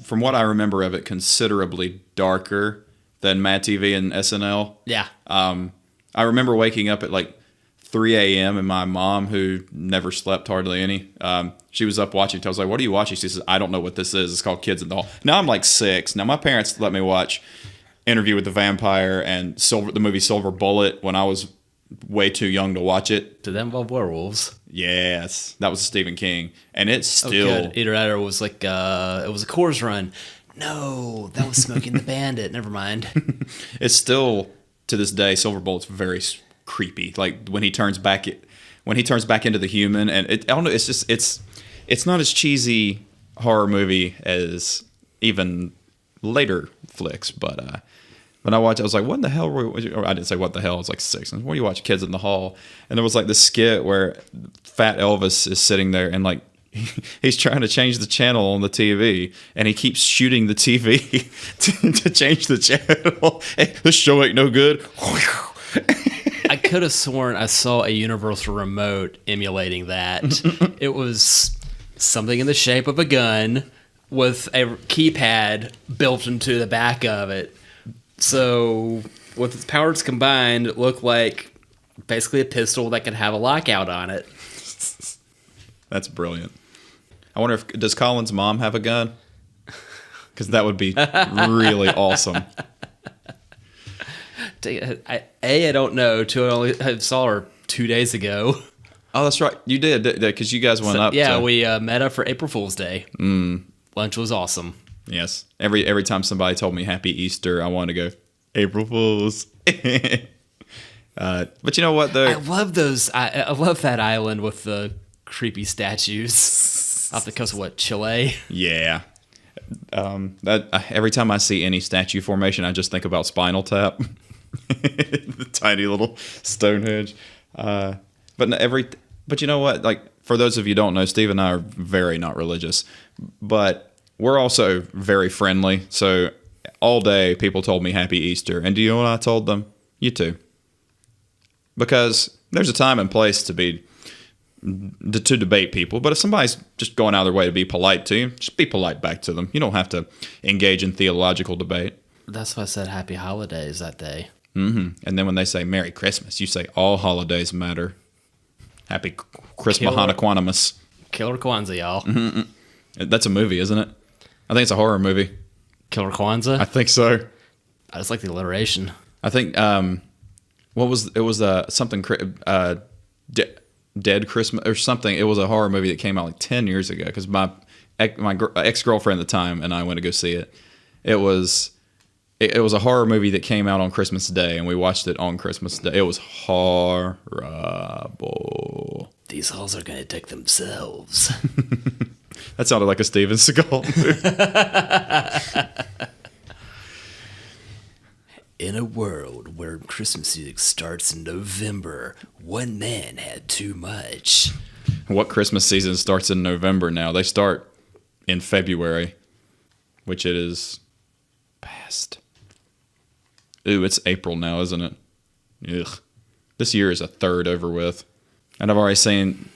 from what I remember of it, considerably darker than Mad TV and SNL. Yeah. I remember waking up at like 3 a.m. and my mom, who never slept hardly any, she was up watching. I was like, "What are you watching?" She says, "I don't know what this is. It's called Kids in the Hall." Now I'm like 6. Now my parents let me watch Interview with the Vampire and the movie Silver Bullet when I was way too young to watch it. Did that involve werewolves? Yes, that was Stephen King, and it's still. Good. Either that or it was like it was a Coors Run. No, that was Smoking the Bandit. Never mind. It's still to this day. Silver Bullet's very creepy. Like when he turns back into the human, and I don't know. It's just it's not as cheesy horror movie as even later flicks, but when I watched, I was like, "What in the hell?" Or I didn't say "What the hell." I was like 6. And what do you watch? Kids in the Hall, and there was like this skit where Fat Elvis is sitting there and like he's trying to change the channel on the TV, and he keeps shooting the TV to change the channel. Hey, this show ain't no good. I could have sworn I saw a Universal remote emulating that. It was something in the shape of a gun with a keypad built into the back of it. So with its powers combined, it looked like basically a pistol that could have a lockout on it. That's brilliant. I wonder does Colin's mom have a gun? Because that would be really awesome. I don't know. 2, I saw her 2 days ago. Oh, that's right. You did, because you guys went up. Yeah, we met up for April Fool's Day. Lunch was awesome. Yes. Every time somebody told me Happy Easter, I wanted to go, April Fools. But you know what, though? I love those. I love that island with the creepy statues off the coast of Chile? Yeah. Every time I see any statue formation, I just think about Spinal Tap. The tiny little Stonehenge. But you know what? Like, for those of you who don't know, Steve and I are very not religious, but we're also very friendly. So all day people told me Happy Easter. And do you know what I told them? You too. Because there's a time and place to debate people, but if somebody's just going out of their way to be polite to you, just be polite back to them. You don't have to engage in theological debate. That's why I said Happy Holidays that day. Mm-hmm. And then when they say Merry Christmas, you say all holidays matter. Happy Christmas Hanukkah. Killer Kwanzaa, y'all. Mm-hmm. That's a movie, isn't it? I think it's a horror movie. Killer Kwanzaa? I think so. I just like the alliteration. I think something Dead Christmas or something. It was a horror movie that came out like 10 years ago because my ex-girlfriend at the time and I went to go see it. It was a horror movie that came out on Christmas Day, and we watched it on Christmas Day. It was horrible. These halls are going to take themselves. That sounded like a Steven Seagal movie. In a world where Christmas music starts in November, one man had too much. What Christmas season starts in November now? They start in February, which it is past. Ooh, it's April now, isn't it? Ugh. This year is a third over with. And I've already seen,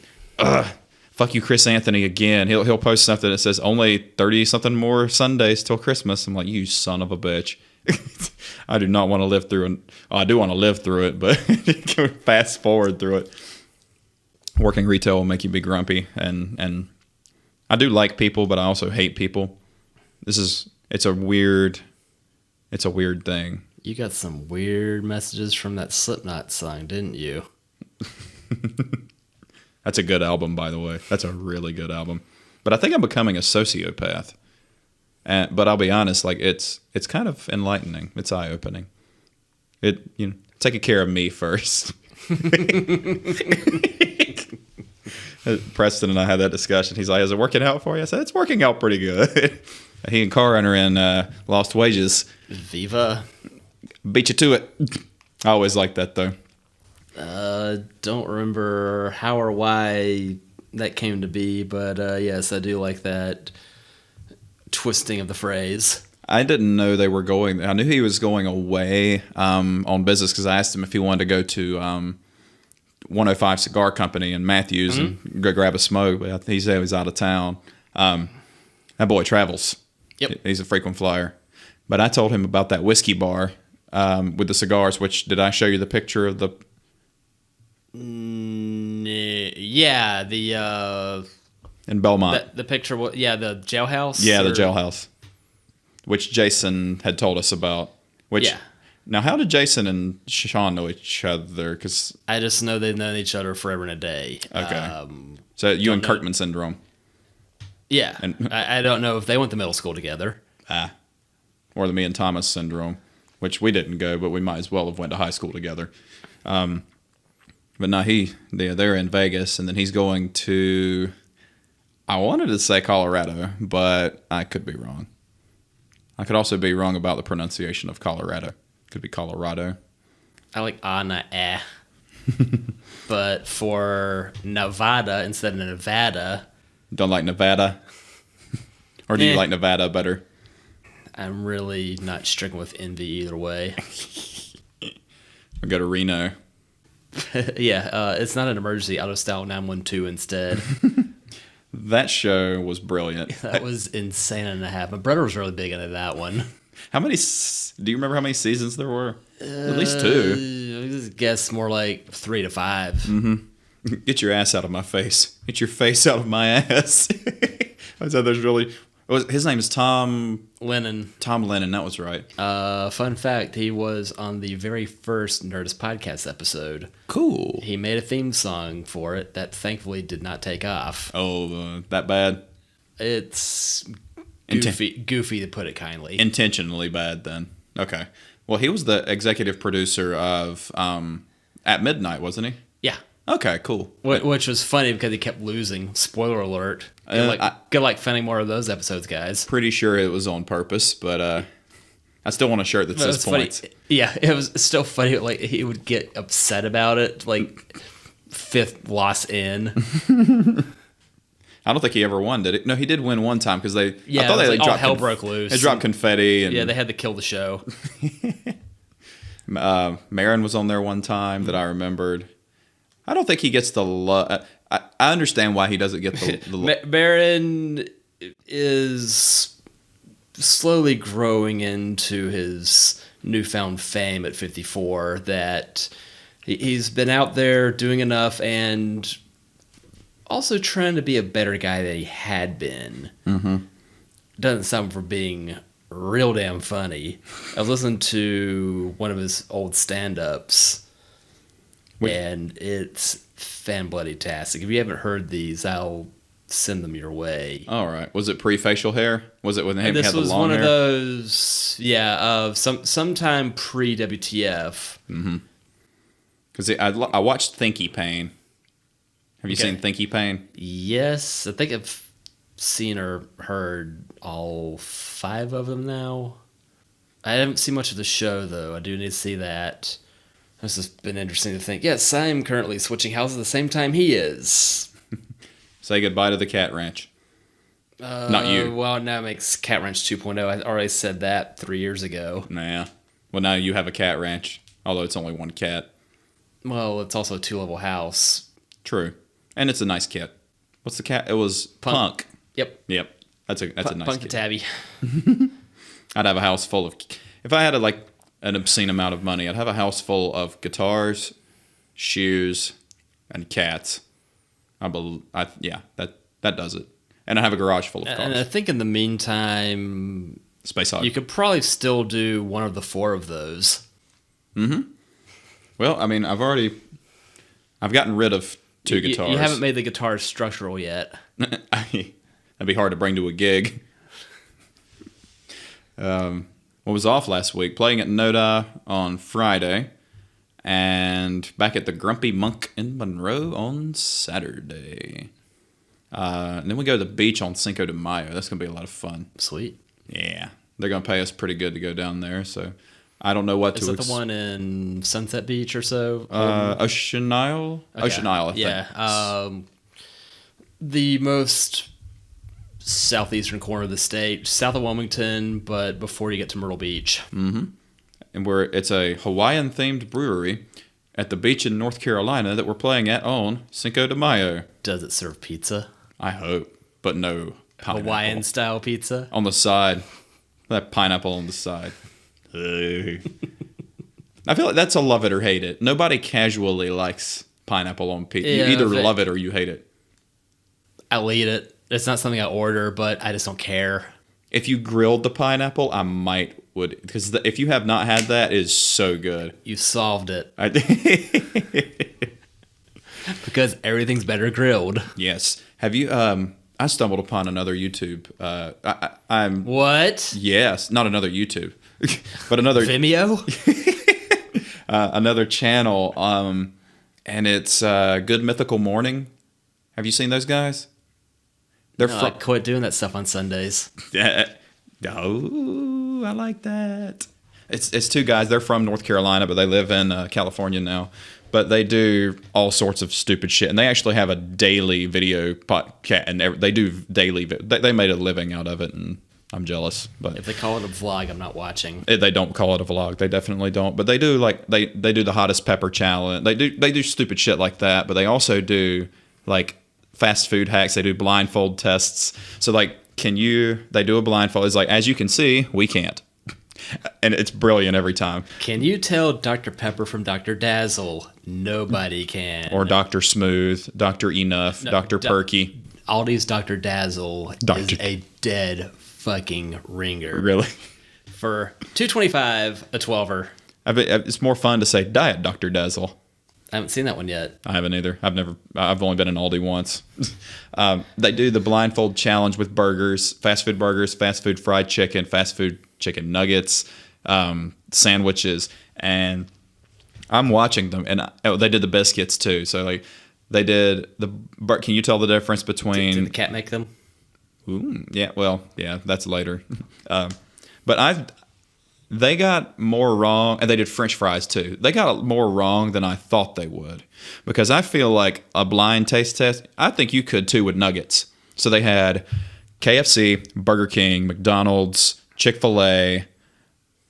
fuck you, Chris Anthony, again. He'll post something that says only 30-something more Sundays till Christmas. I'm like, you son of a bitch. I do not want to live through it. I do want to live through it, but fast forward through it. Working retail will make you be grumpy. And I do like people, but I also hate people. It's a weird thing. You got some weird messages from that Slipknot song, didn't you? That's a good album, by the way. That's a really good album. But I think I'm becoming a sociopath. But I'll be honest, like it's kind of enlightening. It's eye-opening. Taking care of me first. Preston and I had that discussion. He's like, "Is it working out for you?" I said, "It's working out pretty good." He and Carr are in Lost Wages. Viva. Beat you to it. I always like that, though. Don't remember how or why that came to be, but yes, I do like that twisting of the phrase. I didn't know they were going. I knew he was going away on business because I asked him if he wanted to go to 105 Cigar Company in Matthews and go grab a smoke, but he said he was out of town. That boy travels. Yep. He's a frequent flyer. But I told him about that whiskey bar with the cigars, which, did I show you the picture of the... Yeah, the... in Belmont. The picture, the jailhouse? Yeah, the jailhouse. Which Jason had told us about. Yeah. Now, how did Jason and Sean know each other? Cause, I just know they've known each other forever and a day. Okay. So you and Kirkman syndrome. Yeah. And I don't know if they went to middle school together. Or the me and Thomas syndrome, which we didn't go, but we might as well have went to high school together. But no, they're in Vegas, and then he's going to, I wanted to say Colorado, but I could be wrong. I could also be wrong about the pronunciation of Colorado. Could be Colorado. I like na. But for Nevada instead of Nevada. Don't like Nevada? Or do you like Nevada better? I'm really not stricken with envy either way. Or go to Reno. Yeah, it's not an emergency. I'll just dial 912 instead. That show was brilliant. That was insane and a half. My brother was really big into that one. How many? Do you remember how many seasons there were? At least 2. I guess more like 3 to 5. Mm-hmm. Get your ass out of my face. Get your face out of my ass. I said there's really... His name is Tom Lennon. Tom Lennon, that was right. Fun fact, he was on the very first Nerdist podcast episode. Cool. He made a theme song for it that thankfully did not take off. Oh, that bad? It's goofy to put it kindly. Intentionally bad, then. Okay. Well, he was the executive producer of At Midnight, wasn't he? Yeah. Okay, cool. Which was funny because he kept losing. Spoiler alert. Good luck finding more of those episodes, guys. Pretty sure it was on purpose, but I still want a shirt that says points. Funny. Yeah, it was still funny. Like, he would get upset about it, like 5th loss in. I don't think he ever won, did it? No, he did win one time because I thought they dropped hell broke loose. They dropped confetti. And, yeah, they had to kill the show. Marin was on there one time that I remembered. I don't think he gets the love. I understand why he doesn't get the love. Marin is slowly growing into his newfound fame at 54 that he's been out there doing enough and also trying to be a better guy than he had been. Mm-hmm. Doesn't sound for being real damn funny. I was listening to one of his old stand-ups, and it's fan-bloody-tastic. If you haven't heard these, I'll send them your way. All right. Was it pre-facial hair? Was it when they had the long hair? This was one of those, sometime pre-WTF. Mm-hmm. Because I watched Thinky Pain. Have you seen Thinky Pain? Yes. I think I've seen or heard all 5 of them now. I haven't seen much of the show, though. I do need to see that. This has been interesting to think. Yes, I'm currently switching houses at the same time he is. Say goodbye to the Cat Ranch. Not you. Well, now it makes Cat Ranch 2.0. I already said that 3 years ago. Nah. Well, now you have a Cat Ranch, although it's only one cat. Well, it's also a 2-level house. True. And it's a nice kit. What's the cat? It was Punk. Yep. That's a nice Punk kit. and Tabby. I'd have a house full of... If I had an obscene amount of money, I'd have a house full of guitars, shoes, and cats. That does it. And I have a garage full of cars. And I think in the meantime... Space Hog. You could probably still do one of the 4 of those. Mm-hmm. Well, I mean, I've gotten rid of 2 guitars. You haven't made the guitars structural yet. That'd be hard to bring to a gig. What was off last week? Playing at NoDa on Friday, and back at the Grumpy Monk in Monroe on Saturday. And then we go to the beach on Cinco de Mayo. That's going to be a lot of fun. Sweet. Yeah. They're going to pay us pretty good to go down there, so I don't know what to expect. Is it the one in Sunset Beach or so? Ocean Isle? Okay. Ocean Isle, I think. Yeah. The most southeastern corner of the state, south of Wilmington, but before you get to Myrtle Beach. Mm-hmm. And it's a Hawaiian-themed brewery at the beach in North Carolina that we're playing at on Cinco de Mayo. Does it serve pizza? I hope, but no pineapple. Hawaiian-style pizza? On the side. That pineapple on the side. I feel like that's a love it or hate it. Nobody casually likes pineapple on pizza. Yeah, you either love it or you hate it. I'll eat it. It's not something I order, but I just don't care. If you grilled the pineapple, I would, because if you have not had that, it is so good. You solved it. Because everything's better grilled. Yes. Have you? I stumbled upon another YouTube. I'm what? Yes, not another YouTube, but another Vimeo. Another channel. And it's Good Mythical Morning. Have you seen those guys? I quit doing that stuff on Sundays. Oh, I like that. It's 2 guys. They're from North Carolina, but they live in California now. But they do all sorts of stupid shit, and they actually have a daily video podcast, and they do daily. They made a living out of it, and I'm jealous. But if they call it a vlog, I'm not watching. They don't call it a vlog. They definitely don't. But they do they do the hottest pepper challenge. They do stupid shit like that. But they also do like fast food hacks. They do blindfold tests. So they do a blindfold. It's like, as you can see, we can't. And it's brilliant every time. Can you tell Dr. Pepper from Dr. Dazzle? Nobody can. Or Dr. Smooth, Dr. Enough, Dr. Perky. Aldi's Dr. Dazzle is a dead fucking ringer. Really? For $2.25 a 12er. It's more fun to say Diet Dr. Dazzle. I haven't seen that one yet. I haven't either. I've only been in Aldi once. They do the blindfold challenge with burgers, fast food fried chicken, fast food chicken nuggets, sandwiches, and I'm watching them. And they did the biscuits too. So they did can you tell the difference between? Did the cat make them? Ooh, yeah. Well, yeah, that's later. But they got more wrong, and they did French fries too. They got more wrong than I thought they would, because I feel like a blind taste test, I think you could too with nuggets. So they had KFC, Burger King, McDonald's, Chick-fil-A,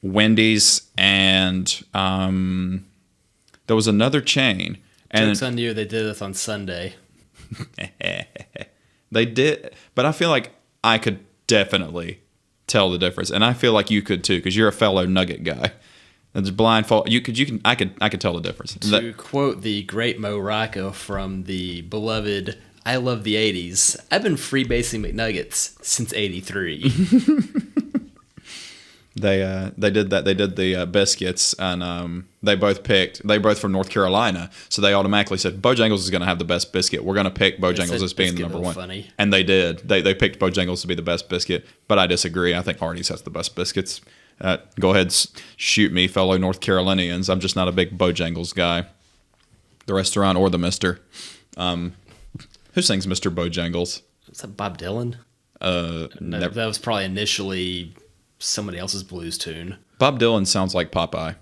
Wendy's, and there was another chain. Joke's on you, they did this on Sunday. They did, but I feel like I could definitely tell the difference, and I feel like you could too, because you're a fellow nugget guy. It's blindfold. I could tell the difference. To quote the great Mo Rocca from the beloved "I Love the '80s," I've been freebasing McNuggets since '83. They did that. They did the biscuits, and they both from North Carolina, so they automatically said Bojangles is going to have the best biscuit. We're going to pick Bojangles as being the number one. Funny. And they did. They picked Bojangles to be the best biscuit, but I disagree. I think Hardee's has the best biscuits. Go ahead, shoot me, fellow North Carolinians. I'm just not a big Bojangles guy. The restaurant or the Mister. Who sings Mr. Bojangles? Is that Bob Dylan? That was probably initially somebody else's blues tune. Bob Dylan sounds like Popeye.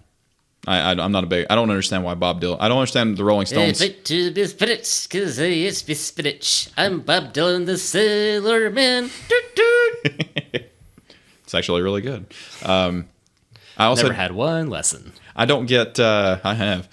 I'm not a big. I don't understand why Bob Dylan. I don't understand the Rolling Stones. To be spinach, 'cause it's be spinach. I'm Bob Dylan, the Sailor Man. It's actually really good. I I also never had one lesson. I don't get. I have.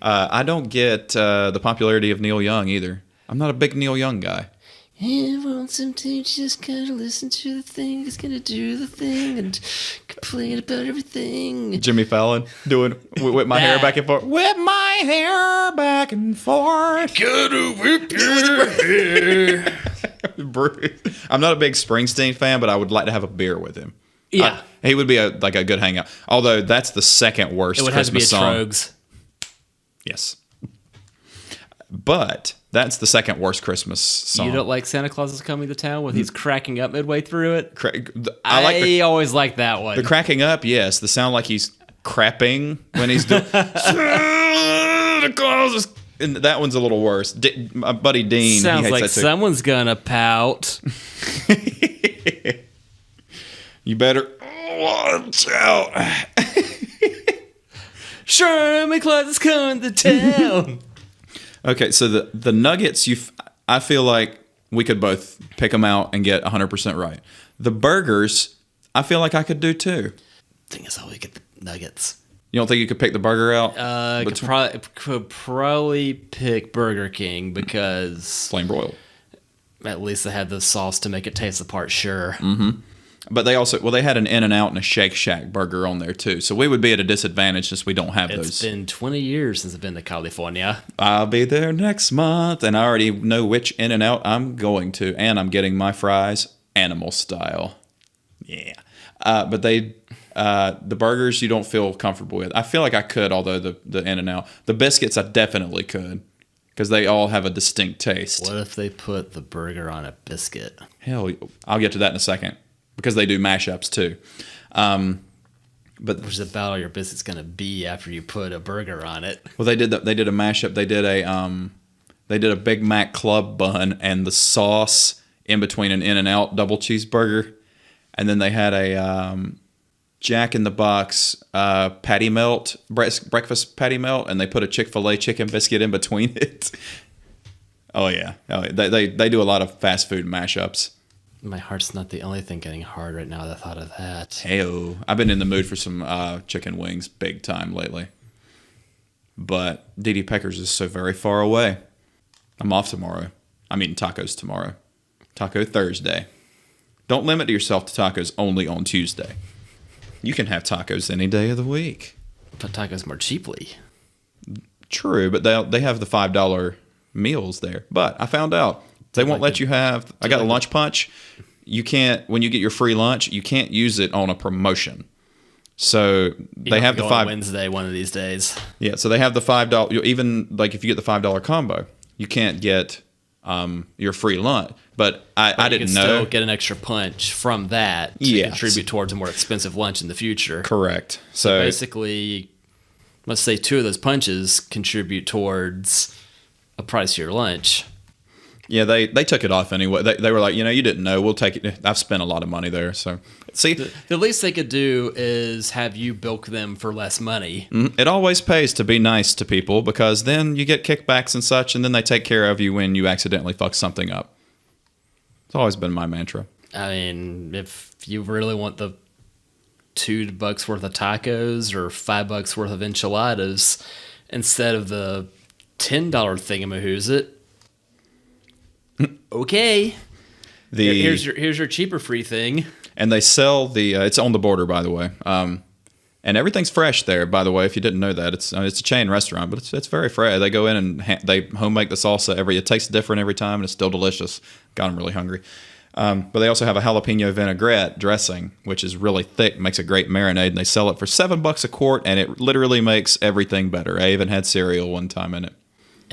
I don't get the popularity of Neil Young either. I'm not a big Neil Young guy. He wants him to just kind of listen to the thing. He's gonna do the thing and complain about everything. Jimmy Fallon doing whip my hair back and forth. Whip my hair back and forth. Gotta whip your hair. I'm not a big Springsteen fan, but I would like to have a beer with him. Yeah, he would be like a good hangout. Although that's the second worst it would Christmas have to be a song. Trogs. Yes, but that's the second worst Christmas song. You don't like Santa Claus is Coming to Town when he's cracking up midway through it? I always like that one. The cracking up, yes. The sound like he's crapping when he's doing. Santa Claus is. And that one's a little worse. My buddy Dean. Sounds he hates like that too. someone's gonna pout. You better watch out. Santa Claus is coming to town. Okay, so the nuggets, I feel like we could both pick them out and get 100% right. The burgers, I feel like I could do too. Thing is, we get the nuggets. You don't think you could pick the burger out? Could probably pick Burger King because Flame broiled. at least they had the sauce to make it taste the part. Sure. Mm-hmm. But they had an In-N-Out and a Shake Shack burger on there too. So we would be at a disadvantage since we don't have those. It's been 20 years since I've been to California. I'll be there next month, and I already know which In-N-Out I'm going to, and I'm getting my fries animal style. Yeah. But the burgers you don't feel comfortable with. I feel like I could, although the In-N-Out. The biscuits I definitely could because they all have a distinct taste. What if they put the burger on a biscuit? Hell, I'll get to that in a second because they do mashups too. But which is about all your biscuit's gonna be after you put a burger on it. Well, they did a mashup. They did a Big Mac club bun and the sauce in between an In-N-Out double cheeseburger, and then they had a Jack in the Box patty melt breakfast patty melt, and they put a Chick-fil-A chicken biscuit in between it. Oh yeah, they do a lot of fast food mashups. My heart's not the only thing getting hard right now. The thought of that. Heyo, I've been in the mood for some chicken wings big time lately. But D.D. Pecker's is so very far away. I'm off tomorrow. I'm eating tacos tomorrow. Taco Thursday. Don't limit yourself to tacos only on Tuesday. You can have tacos any day of the week. But tacos more cheaply. True, but they have the $5 meals there. But I found out they won't let you have. I got a lunch punch. You can't, when you get your free lunch, you can't use it on a promotion. So they have the Wednesday one of these days. Yeah, so they have the $5. Even like if you get the $5 combo, you can't get your free lunch. But I didn't know. Still get an extra punch from that to contribute towards a more expensive lunch in the future. Correct. So basically, let's say 2 of those punches contribute towards a price of your lunch. Yeah, they took it off anyway. They were like, you didn't know. We'll take it. I've spent a lot of money there. So, see. The least they could do is have you bilk them for less money. It always pays to be nice to people because then you get kickbacks and such, and then they take care of you when you accidentally fuck something up. It's always been my mantra. I mean, if you really want the $2 worth of tacos or $5 worth of enchiladas instead of the $10 thingamahoozit, okay. Here's your cheaper free thing. And they sell it's on the border, by the way. And everything's fresh there, by the way. If you didn't know that, it's a chain restaurant, but it's very fresh. They go in and they home make the salsa it tastes different every time, and it's still delicious. God, I'm really hungry. But they also have a jalapeno vinaigrette dressing, which is really thick, makes a great marinade, and they sell it for $7 a quart, and it literally makes everything better. I even had cereal one time in it.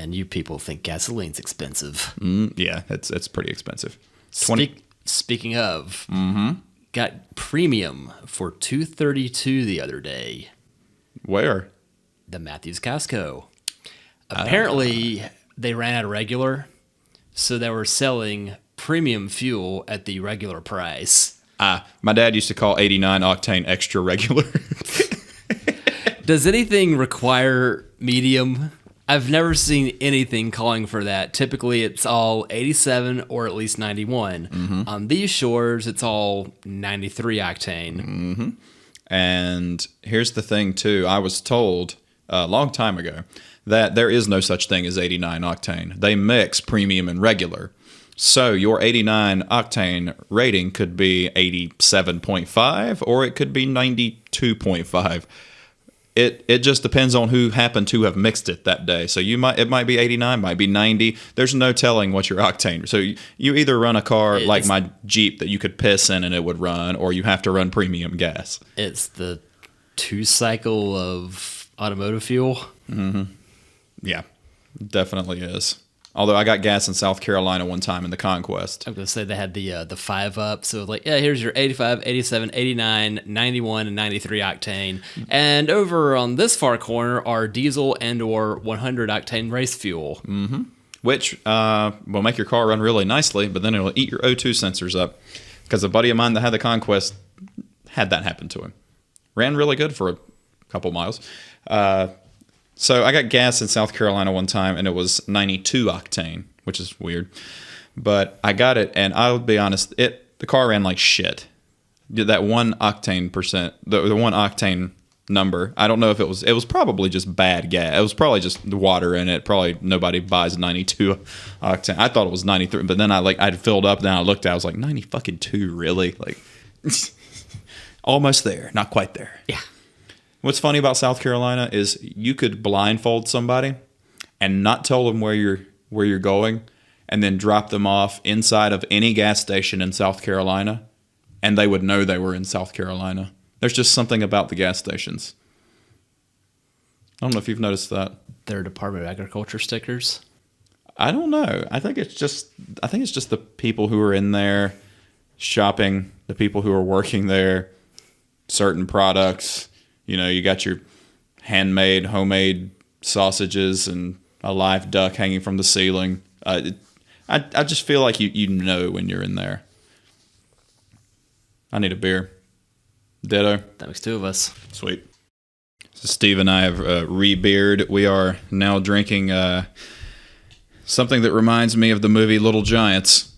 And you people think gasoline's expensive. Yeah, it's pretty expensive. Speaking of, got premium for $2.32 the other day. Where? The Matthews Costco. Apparently, they ran out of regular, so they were selling premium fuel at the regular price. My dad used to call 89 octane extra regular. Does anything require medium? I've never seen anything calling for that. Typically, it's all 87 or at least 91. On these shores, it's all 93 octane. And here's the thing, too. I was told a long time ago that there is no such thing as 89 octane. They mix premium and regular. So your 89 octane rating could be 87.5 or it could be 92.5. It just depends on who happened to have mixed it that day. So it might be 89, might be 90. There's no telling what your octane. So you either run a car like my Jeep that you could piss in and it would run, or you have to run premium gas. It's the 2-cycle of automotive fuel. Mm-hmm. Yeah, definitely is. Although I got gas in South Carolina one time in the Conquest. I'm going to say they had the 5-up. So like, yeah, here's your 85, 87, 89, 91, and 93 octane. And over on this far corner are diesel and or 100 octane race fuel. Mm-hmm. Which will make your car run really nicely, but then it'll eat your O2 sensors up. Because a buddy of mine that had the Conquest had that happen to him. Ran really good for a couple miles. So I got gas in South Carolina one time, and it was 92 octane, which is weird. But I got it, and I'll be honest, the car ran like shit. That 1 octane percent, the 1 octane number, I don't know if it was probably just bad gas. It was probably just the water in it. Probably nobody buys 92 octane. I thought it was 93, but then I'd filled up, then I looked at it, I was like, 92, really? Like, almost there, not quite there. Yeah. What's funny about South Carolina is you could blindfold somebody and not tell them where you're going, and then drop them off inside of any gas station in South Carolina, and they would know they were in South Carolina. There's just something about the gas stations. I don't know if you've noticed that. Their Department of Agriculture stickers? I don't know. I think it's just the people who are in there shopping, the people who are working there, certain products. You know, you got your handmade, homemade sausages and a live duck hanging from the ceiling. I just feel like you know when you're in there. I need a beer. Ditto. That makes 2 of us. Sweet. So Steve and I have re-beered. We are now drinking something that reminds me of the movie Little Giants.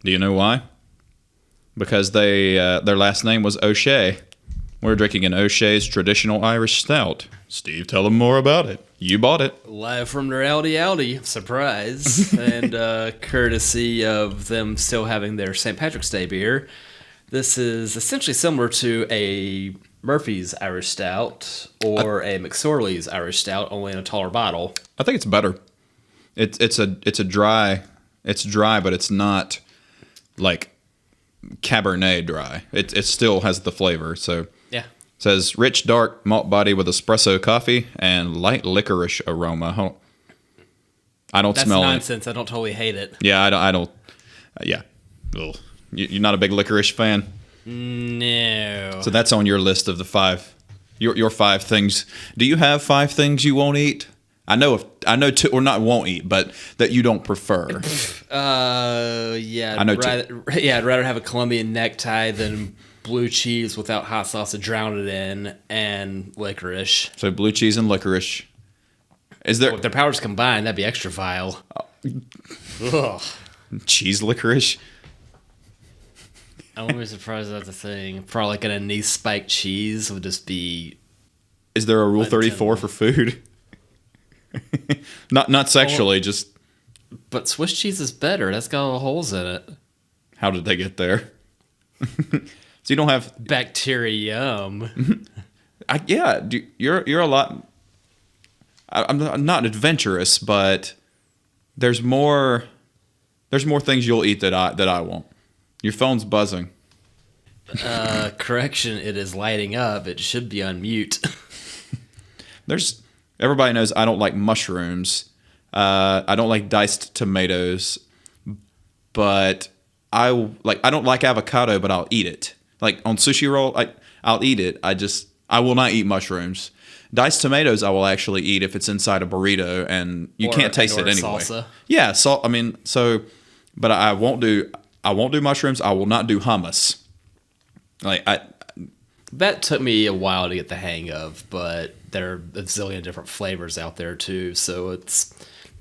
Do you know why? Because their last name was O'Shea. We're drinking an O'Shea's Traditional Irish Stout. Steve, tell them more about it. You bought it. Live from their Audi. Surprise. And courtesy of them still having their St. Patrick's Day beer. This is essentially similar to a Murphy's Irish Stout or a McSorley's Irish Stout, only in a taller bottle. I think it's better. It's dry, but it's not like Cabernet dry. It still has the flavor. So yeah, it says rich dark malt body with espresso coffee and light licorice aroma. I don't smell it. That's nonsense. I don't totally hate it. Yeah, I don't. Yeah. Ugh. You're not a big licorice fan? No. So that's on your list of the 5. Your 5 things. Do you have 5 things you won't eat? I know 2, or not won't eat, but that you don't prefer. Yeah. I'd rather have a Colombian necktie than blue cheese without hot sauce to drown it in, and licorice. So blue cheese and licorice. Is there? Well, if their powers combined, that'd be extra vile. Ugh. Cheese licorice. I wouldn't be surprised that's a thing. Probably like an anise spiked cheese would just be. Is there a Rule 34 for food? not sexually, just. But Swiss cheese is better. That's got all the holes in it. How did they get there? So you don't have bacterium. Yeah, you're a lot. I'm not adventurous, but there's more things you'll eat that I won't. Your phone's buzzing. Correction, it is lighting up. It should be on mute. Everybody knows I don't like mushrooms. I don't like diced tomatoes, but I don't like avocado, but I'll eat it. Like on sushi roll, I'll eat it. I will not eat mushrooms. Diced tomatoes I will actually eat if it's inside a burrito and you can't taste it anyway. Salsa. Yeah, but I won't do mushrooms. I will not do hummus. That took me a while to get the hang of, but there are a zillion different flavors out there too, so it's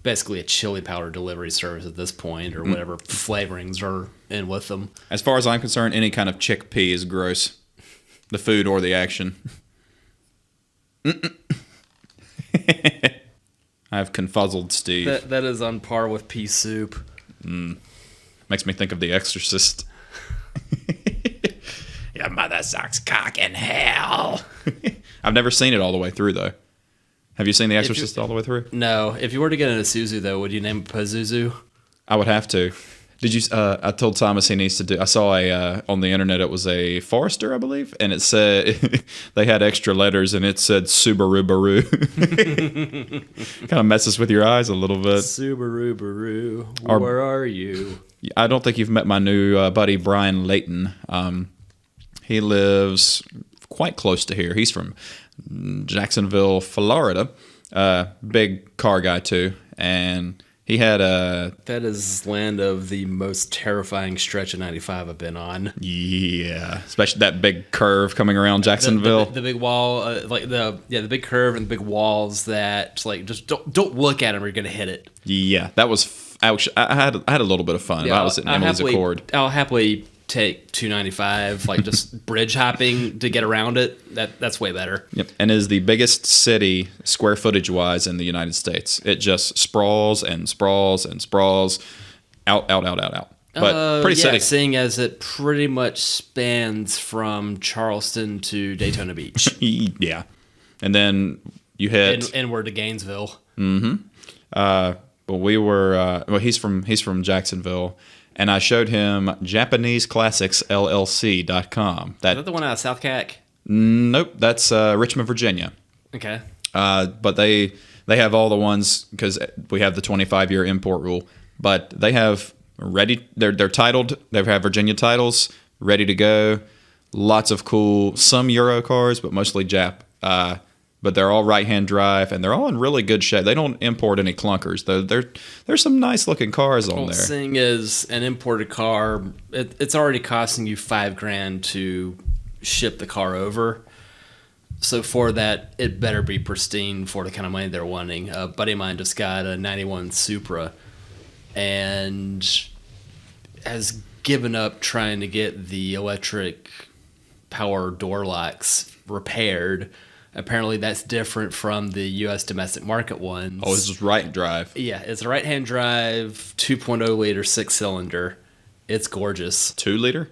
basically a chili powder delivery service at this point, or whatever flavorings are in with them. As far as I'm concerned, any kind of chickpea is gross. the food or the action. I have confuzzled Steve. That is on par with pea soup. Makes me think of The Exorcist. Your mother sucks cock in hell. I've never seen it all the way through, though. Have you seen The Exorcist all the way through? No. If you were to get an Isuzu, though, would you name it Pazuzu? I would have to. Did you? I told Thomas he needs to do. I saw on the internet. It was a Forester, I believe, and it said they had extra letters, and it said Subaru Baru. Kind of messes with your eyes a little bit. Subaru Baru, where are you? I don't think you've met my new buddy Brian Layton. He lives quite close to here. He's from Jacksonville, Florida. Big car guy too, and he had a... That is land of the most terrifying stretch of 95 I've been on. Yeah, especially that big curve coming around Jacksonville. The big wall, the big curve and the big walls that just don't look at them or you're gonna hit it. Yeah, that was... I had a little bit of fun. Yeah, I was in Emily's Accord. I'll happily take 295, just bridge hopping to get around it. That's way better. Yep, and is the biggest city square footage wise in the United States. It just sprawls and sprawls and sprawls out. But pretty city. Seeing as it pretty much spans from Charleston to Daytona Beach. Yeah, and then you hit inward to Gainesville. But we were he's from Jacksonville. And I showed him JapaneseClassicsLLC.com. Is that the one out of South Cac? Nope, that's Richmond, Virginia. Okay. But they have all the ones because we have the 25-year import rule. But they have they're titled. They have Virginia titles ready to go. Lots of cool, some Euro cars, but mostly Jap. But they're all right-hand drive, and they're all in really good shape. They don't import any clunkers. There's some nice-looking cars on there. Seeing as an imported car, it's already costing you $5,000 to ship the car over. So for that, it better be pristine for the kind of money they're wanting. A buddy of mine just got a 91 Supra and has given up trying to get the electric power door locks repaired. Apparently, that's different from the U.S. domestic market ones. Oh, it's just right drive. Yeah, it's a right-hand drive, 2.0 liter, 6-cylinder. It's gorgeous. 2 liter?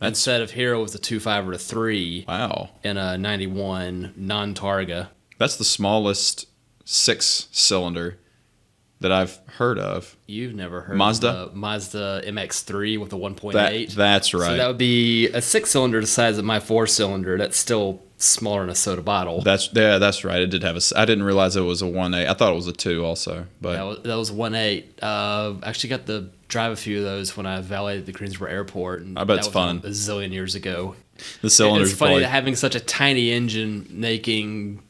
Instead of here, it was a 2.5 or a 3. Wow. In a 91 non-Targa. That's the smallest 6-cylinder that I've heard of. You've never heard Mazda? of the Mazda MX-3 with a 1.8? That's right. So that would be a 6-cylinder the size of my 4-cylinder. That's still smaller than a soda bottle. That's right. It did have I didn't realize it was a 1.8. I thought it was a 2 also. But that was 1.8. Actually got to drive a few of those when I valeted the Greensboro Airport. And I bet it's fun. A zillion years ago. The cylinders. It's funny that having such a tiny engine making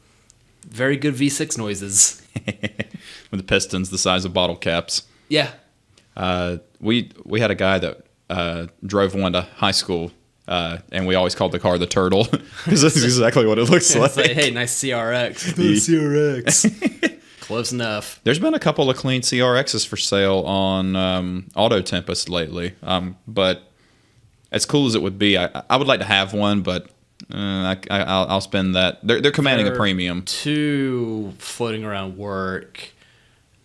very good V6 noises. With the pistons the size of bottle caps. Yeah. We had a guy that drove one to high school. And we always called the car the Turtle because that's exactly what it looks like. It's like, hey, nice CRX. CRX. Close enough. There's been a couple of clean CRXs for sale on Auto Tempest lately. But as cool as it would be, I would like to have one, but I'll spend that. They're commanding a premium. 2 floating around work,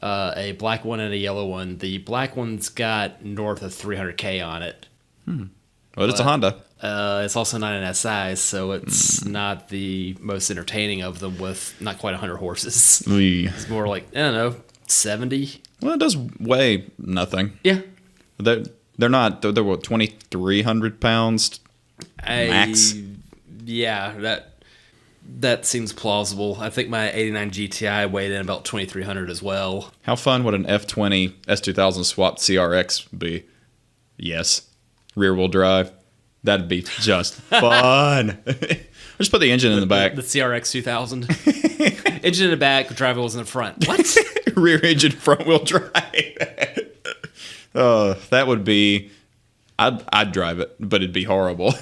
a black one and a yellow one. The black one's got north of 300K on it. Well, it's a Honda. It's also not an SI, so it's not the most entertaining of them with not quite 100 horses. It's more like, I don't know, 70. Well, it does weigh nothing. Yeah. They're what, 2,300 pounds max? Yeah, that seems plausible. I think my 89 GTI weighed in about 2,300 as well. How fun would an F20 S2000 swapped CRX be? Yes. Rear-wheel drive. That'd be just fun. Just put the engine in the back. The CRX 2000. Engine in the back, drive wheels in the front. What? Rear engine, front-wheel drive. That would be... I'd drive it, but it'd be horrible.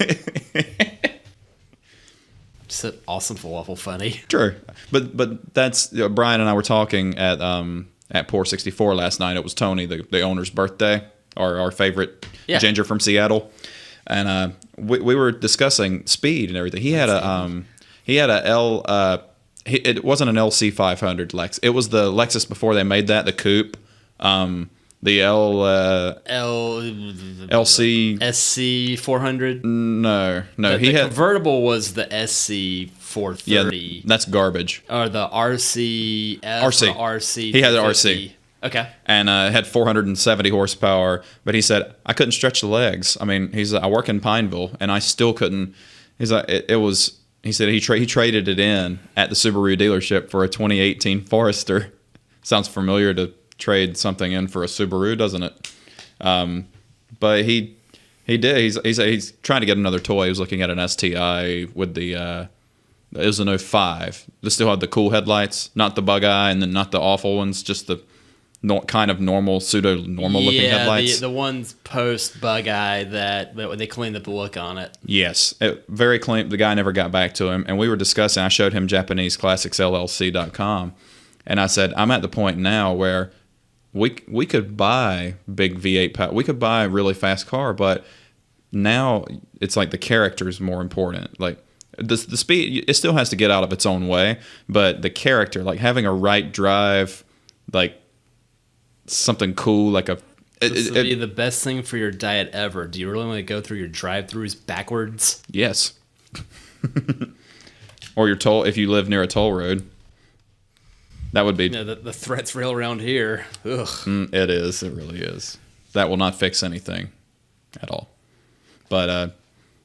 Just an awesome falafel funny. Sure. But that's... Brian and I were talking at Pour 64 last night. It was Tony, the owner's birthday, our favorite ginger from Seattle. and we were discussing speed and everything. He had it wasn't an LC 500 Lex. It was the Lexus before they made that, the coupe. The LC SC 400. No. The convertible was the SC 430. Yeah, that's garbage. Or the RC. RC. He had the RC. Okay. And it had 470 horsepower, but he said I couldn't stretch the legs. I mean, I work in Pineville, and I still couldn't. He's like, it was. He said he traded it in at the Subaru dealership for a 2018 Forester. Sounds familiar to trade something in for a Subaru, doesn't it? But he did. He's trying to get another toy. He was looking at an STI with the it was an 05. They still had the cool headlights, not the bug eye, and then not the awful ones, just the kind of normal, pseudo-normal looking headlights. The ones post bug eye that they cleaned up the look on it. Yes, very clean. The guy never got back to him, and we were discussing. I showed him JapaneseClassicsLLC.com, and I said, I'm at the point now where we could buy big V8 power. We could buy a really fast car, but now it's like the character is more important. Like the speed, it still has to get out of its own way, but the character, like having a right drive, like something cool, like this would be the best thing for your diet ever. Do you really want to go through your drive-thrus backwards? Yes. Or your toll, if you live near a toll road. That would be... the threat's real around here. Ugh. It is. It really is. That will not fix anything at all. But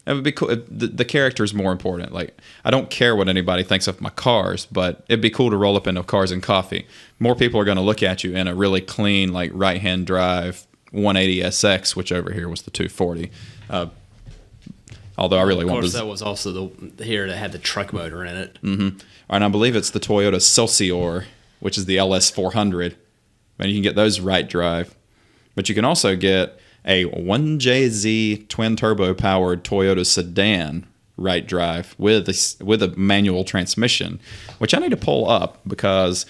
it would be cool. The character is more important. Like, I don't care what anybody thinks of my cars, but it'd be cool to roll up into Cars and Coffee. More people are going to look at you in a really clean, like, right-hand drive 180SX, which over here was the 240. Although I really want... Of course, that was also the here that had the truck motor in it. Mm-hmm. And I believe it's the Toyota Celsior, which is the LS400. And you can get those right drive. But you can also get a 1JZ twin-turbo powered Toyota sedan right drive with a manual transmission, which I need to pull up because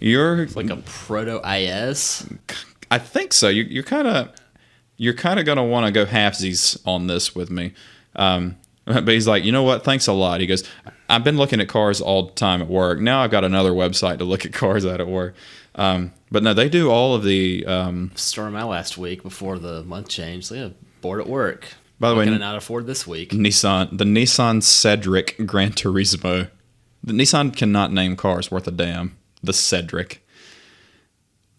it's like a proto IS. I think so. You're kind of gonna want to go halfsies on this with me. But he's like, you know what? Thanks a lot. He goes, I've been looking at cars all the time at work. Now I've got another website to look at cars at work. But no, they do all of the... Stormed out last week before the month changed. So yeah, bored at work. By the way, not afford this week. The Nissan Cedric Gran Turismo. The Nissan cannot name cars worth a damn. The Cedric.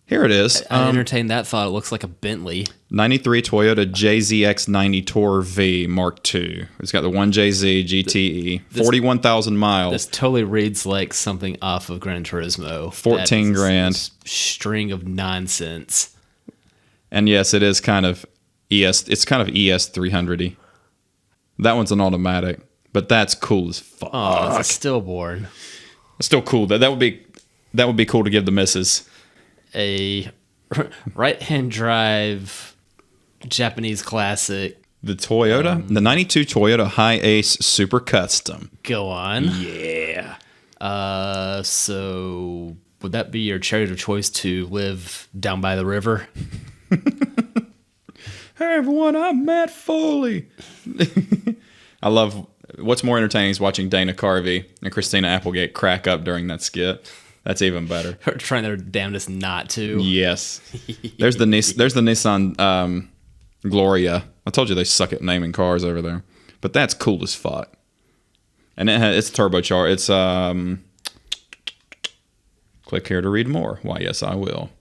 Here it is. I entertained that thought. It looks like a Bentley. 93 Toyota JZX90 Tour V Mark II. It's got the 1JZ GTE. 41,000 miles. This totally reads like something off of Gran Turismo. 14 grand. String of nonsense. And yes, it is kind of it's kind of ES 300-y. That one's an automatic, but that's cool as fuck. Oh, it's a stillborn. It's still cool. That would be cool to give the missus. A right-hand drive Japanese classic. The Toyota, the 92 Toyota Hi-Ace Super Custom. Go on. Yeah. So would that be your chariot of choice to live down by the river? Hey everyone, I'm Matt Foley. I love what's more entertaining is watching Dana Carvey and Christina Applegate crack up during that skit. That's even better. They're trying their damnedest not to. Yes. There's the Nissan Gloria. I told you they suck at naming cars over there, but that's cool as fuck. And it's turbocharged. It's click here to read more. Why, yes, I will.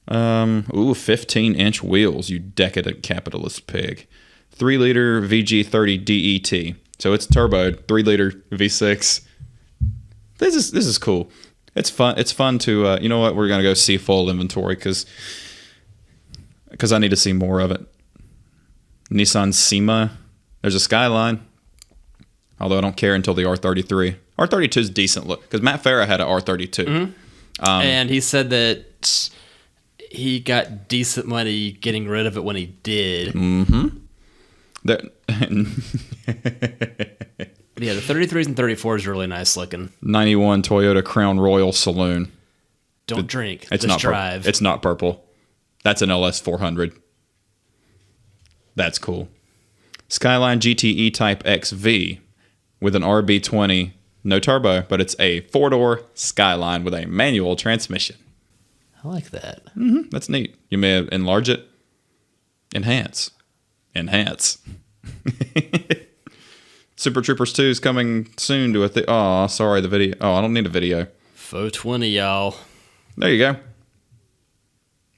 15-inch wheels, you decadent capitalist pig. 3-liter VG30 DET. So it's turboed, 3-liter V6. This is cool. It's fun. It's fun to you know what? We're gonna go see full inventory because I need to see more of it. Nissan Sima. There's a Skyline. Although I don't care until the R33. R32 is decent look because Matt Farah had an R32. Mm-hmm. And he said that he got decent money getting rid of it when he did. Mm-hmm. Yeah, the 33s and 34s are really nice looking. 91 Toyota Crown Royal Saloon. Don't drink. It's just not drive. It's not purple. That's an LS400. That's cool. Skyline GTE Type XV with an RB20, no turbo, but it's a 4-door Skyline with a manual transmission. I like that. That's neat. You may enlarge it. Enhance. Super Troopers 2 is coming soon to a oh, sorry, the video. Oh, I don't need a video. 420, y'all. There you go.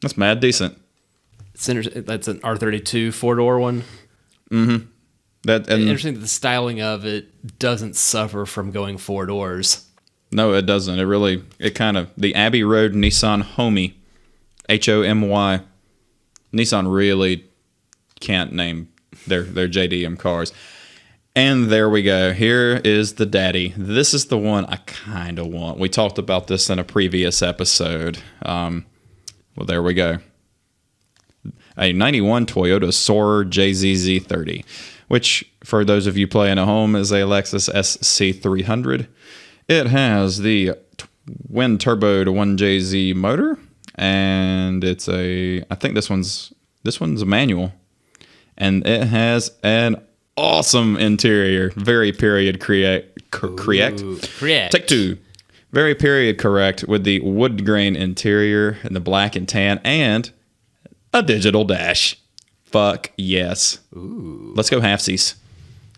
That's mad decent. That's an R32 4-door one. Interesting that the styling of it doesn't suffer from going 4 doors. No, it doesn't. It kind of, the Abbey Road Nissan Homey, Homy. Nissan really can't name their JDM cars. And there we go. Here is the daddy. This is the one I kind of want. We talked about this in a previous episode. Well, there we go. A 91 Toyota Soarer JZZ30, which, for those of you playing at home, is a Lexus SC300. It has the twin turbo to 1JZ motor, and it's I think this one's a manual, and it has an awesome interior, very period correct. Take two. Very period correct with the wood grain interior and the black and tan and a digital dash. Fuck yes. Ooh. Let's go halfsies.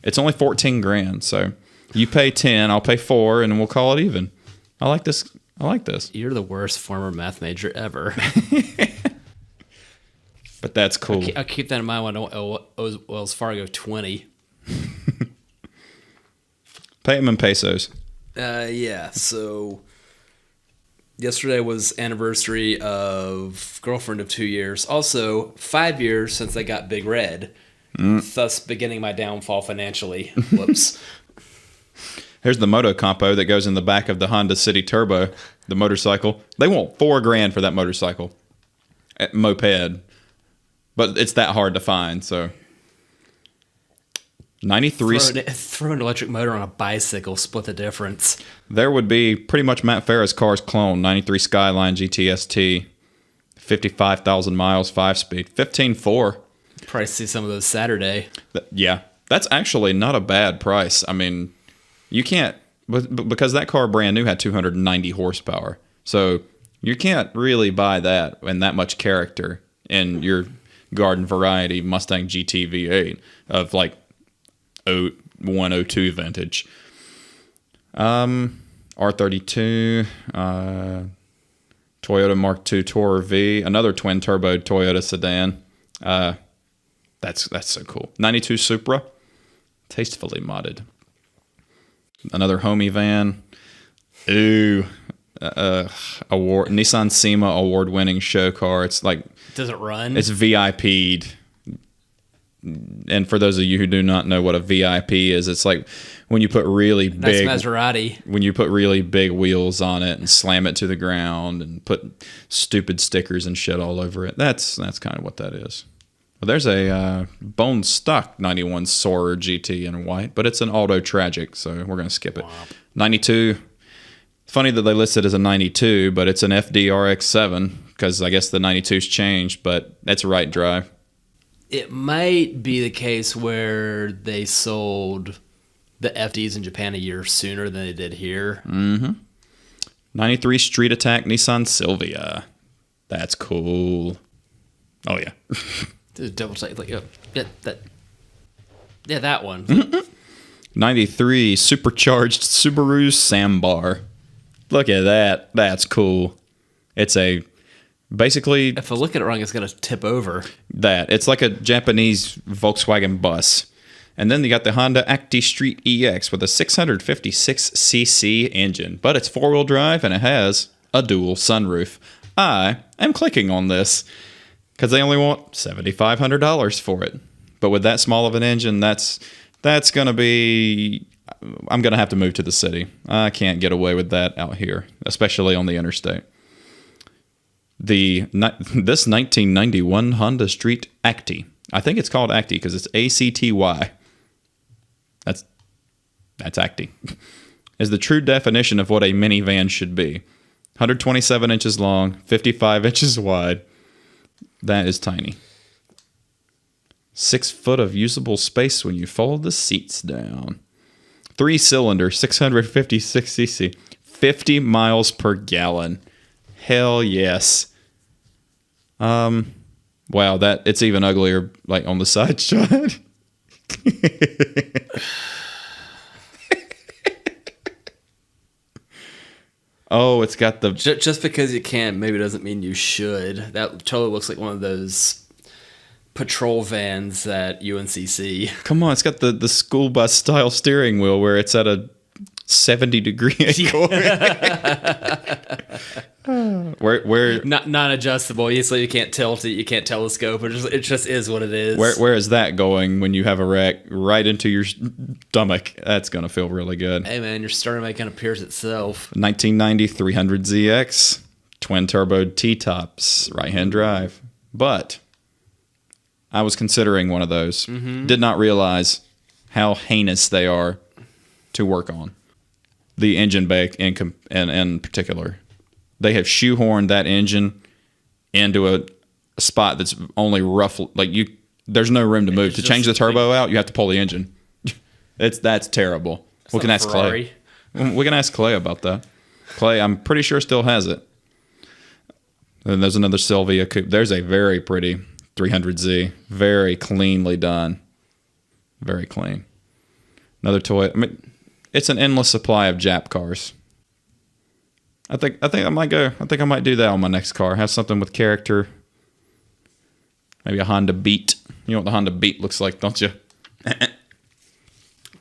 It's only $14,000, so you pay 10, I'll pay 4, and we'll call it even. I like this. You're the worst former math major ever. But that's cool. I'll keep that in mind when I owe Wells Fargo 20. Pay them in pesos. Yeah, so yesterday was anniversary of girlfriend of 2 years. Also, 5 years since they got Big Red, thus beginning my downfall financially. Whoops. Here's the Moto Compo that goes in the back of the Honda City Turbo, the motorcycle. They want $4,000 for that motorcycle. Moped. But it's that hard to find, so 93. Throw an electric motor on a bicycle, split the difference. There would be pretty much Matt Farah's car's clone, 93 Skyline GTST, 55,000 miles, 5-speed, 15.4. Probably see some of those Saturday. Yeah, that's actually not a bad price. I mean, you can't, because that car brand new had 290 horsepower. So you can't really buy that and that much character in your garden variety Mustang GT V8 of like 0102 vintage. R32, Toyota Mark II Tourer V, another twin turbo Toyota sedan. That's so cool. 92 Supra, tastefully modded. Another Homey van. Ooh, Nissan SEMA award-winning show car. It's like, does it run? It's VIP'd. And for those of you who do not know what a VIP is, it's like when you put really big Maserati. When you put really big wheels on it and slam it to the ground and put stupid stickers and shit all over it. That's kind of what that is. Well, there's a bone stock 91 Soarer GT in white, but it's an auto tragic, so we're going to skip it. 92. Funny that they listed as a 92, but it's an FD RX-7 because I guess the 92's changed, but that's right drive. It might be the case where they sold the FDs in Japan a year sooner than they did here. 93 Street Attack Nissan Silvia. That's cool. Oh, yeah. Double check. Like, that one. 93 Supercharged Subaru Sambar. Look at that. That's cool. It's basically, if I look at it wrong, it's going to tip over. It's like a Japanese Volkswagen bus. And then you got the Honda Acti Street EX with a 656cc engine. But it's 4-wheel drive and it has a dual sunroof. I am clicking on this because they only want $7,500 for it. But with that small of an engine, that's going to be... I'm going to have to move to the city. I can't get away with that out here, especially on the interstate. This 1991 Honda Street Acti. I think it's called Acti because it's ACTY. That's Acti. Is the true definition of what a minivan should be. 127 inches long, 55 inches wide. That is tiny. 6 foot of usable space when you fold the seats down. 3-cylinder, 656cc, 50 miles per gallon. Hell yes. Wow, it's even uglier, like on the side shot. Oh, it's got the... Just because you can maybe doesn't mean you should. That totally looks like one of those patrol vans at UNCC. Come on, it's got the school bus style steering wheel where it's at a 70-degree angle. Where not adjustable. So you can't tilt it. You can't telescope. It just is what it is. Where is that going when you have a wreck right into your stomach? That's gonna feel really good. Hey man, your sternum kind of pierce itself. 1990 300ZX, twin turbo T-tops, right-hand drive. But I was considering one of those. Mm-hmm. Did not realize how heinous they are to work on. The engine bay in particular. They have shoehorned that engine into a spot that's only rough. Like there's no room to move. To change the turbo out, you have to pull the engine. That's terrible. We can ask Clay. We can ask Clay about that. Clay, I'm pretty sure still has it. And there's another Sylvia coupe. There's a very pretty 300Z, very cleanly done, very clean. Another toy. I mean, it's an endless supply of Jap cars. I think I might go. I think I might do that on my next car. Have something with character. Maybe a Honda Beat. You know what the Honda Beat looks like, don't you?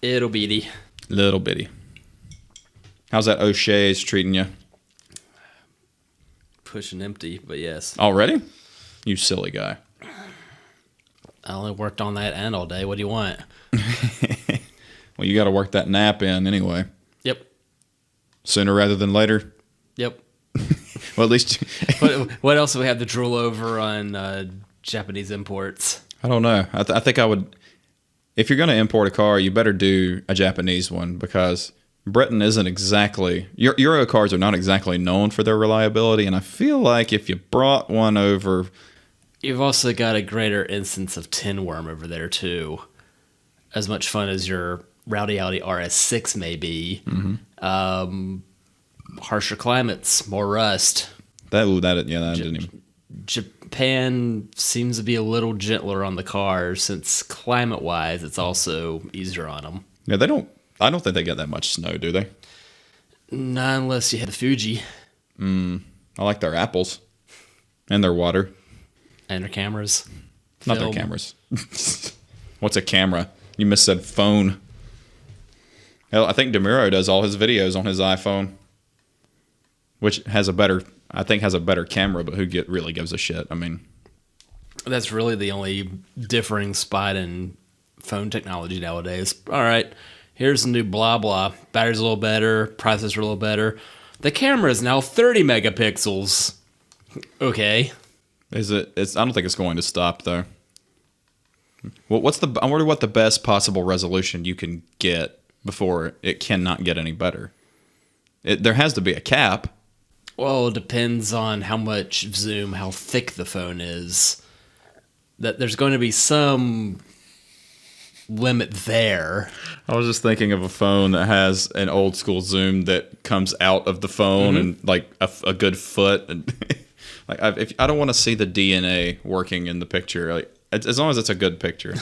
Little bitty. Little bitty. How's that O'Shea's treating you? Pushing empty, but yes. Already? You silly guy. I only worked on that end all day. What do you want? Well, you got to work that nap in anyway. Yep. Sooner rather than later. Yep. Well, at least. What else do we have to drool over on Japanese imports? I don't know. I think I would. If you're going to import a car, you better do a Japanese one because Britain isn't exactly. Euro cars are not exactly known for their reliability, and I feel like if you brought one over. You've also got a greater instance of tin worm over there, too. As much fun as your Rowdy Audi RS6 may be. Mm-hmm. Harsher climates, more rust. That didn't even. Japan seems to be a little gentler on the cars since climate-wise, it's also easier on them. Yeah, they don't. I don't think they get that much snow, do they? Not unless you hit the Fuji. I like their apples and their water and their cameras. Not their cameras. What's a camera? You missaid phone. Hell, I think DeMuro does all his videos on his iPhone, which has a better camera, but who really gives a shit? I mean, that's really the only differing spot in phone technology nowadays. All right, here's the new blah blah. Battery's a little better, processor a little better. The camera is now 30 megapixels. Okay. Is it? I don't think it's going to stop though. Well, I wonder what the best possible resolution you can get before it cannot get any better. There has to be a cap. Well, it depends on how much zoom, how thick the phone is. That there's going to be some limit there. I was just thinking of a phone that has an old school zoom that comes out of the phone and like a good foot. And like I don't want to see the DNA working in the picture. Like as long as it's a good picture.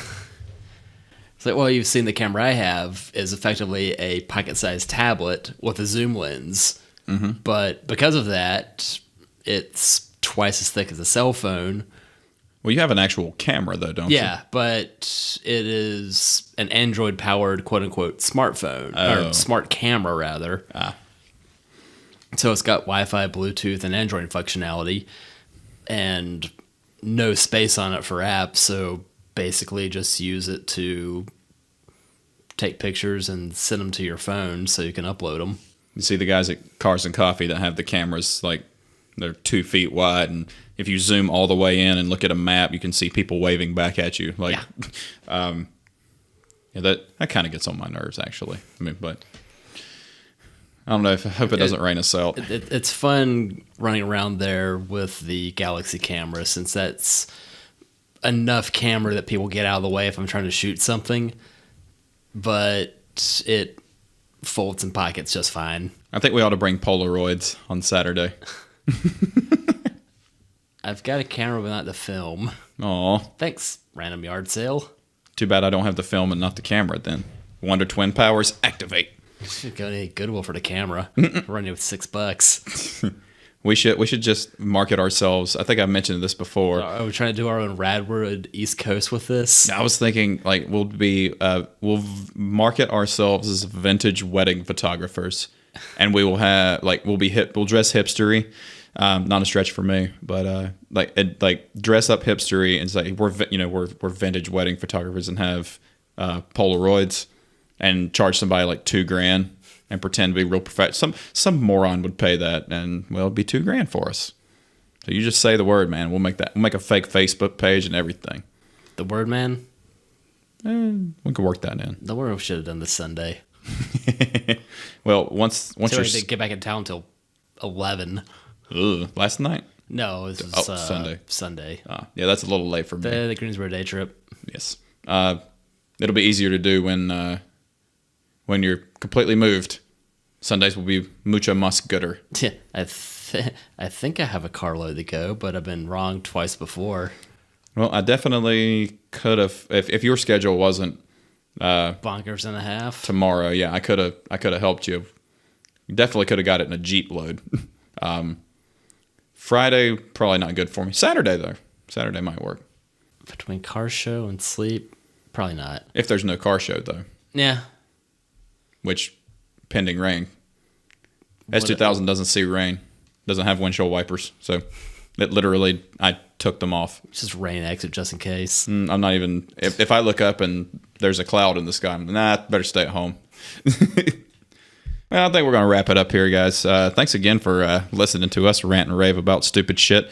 It's like, well, you've seen the camera I have is effectively a pocket-sized tablet with a zoom lens. Mm-hmm. But because of that, it's twice as thick as a cell phone. Well, you have an actual camera, though, don't you? Yeah, but it is an Android-powered, quote-unquote, smartphone. Or smart camera, rather. So it's got Wi-Fi, Bluetooth, and Android functionality. And no space on it for apps, so basically just use it to take pictures and send them to your phone so you can upload them. You see the guys at Cars and Coffee that have the cameras, like, they're 2 feet wide, and if you zoom all the way in and look at a map, you can see people waving back at you. Like, yeah, that kind of gets on my nerves, actually. I mean, but I don't know. I hope it doesn't rain us out. It's fun running around there with the Galaxy camera since that's enough camera that people get out of the way if I'm trying to shoot something, but it folds in pockets just fine. I think we ought to bring Polaroids on Saturday. I've got a camera but not the film. Aw. Thanks, random yard sale. Too bad I don't have the film and not the camera then. Wonder Twin powers, activate. Should go to Goodwill for the camera. Running with $6. We should just market ourselves. I think I mentioned this before. Are we trying to do our own Radwood East Coast with this? I was thinking like we'll market ourselves as vintage wedding photographers, and we will have we'll dress hipstery. Not a stretch for me, but dress up hipstery and say we're vintage wedding photographers and have Polaroids and charge somebody like $2,000 and pretend to be real professional. Some moron would pay that, and well, it'd be $2,000 for us. So you just say the word, man. We'll make a fake Facebook page and everything. The word, man. We could work that in. The word we should have done this Sunday. Well, once so you're didn't get back in town until 11. Last night. No, this was Sunday. Sunday. Yeah, that's a little late for me. The Greensboro day trip. Yes. It'll be easier to do when you're completely moved. Sundays will be mucho más gooder. Yeah, I think I have a carload to go, but I've been wrong twice before. Well, I definitely could have if your schedule wasn't bonkers and a half tomorrow. Yeah, I could have helped you. You definitely could have got it in a Jeep load. Friday probably not good for me. Saturday though, Saturday might work. Between car show and sleep, probably not. If there's no car show though. Yeah. Which, pending rain. S2000 doesn't see rain. Doesn't have windshield wipers. So, it literally, I took them off. Just rain exit just in case. I'm not even, if I look up and there's a cloud in the sky, I'm better stay at home. Well, I think we're going to wrap it up here, guys. Thanks again for listening to us rant and rave about stupid shit.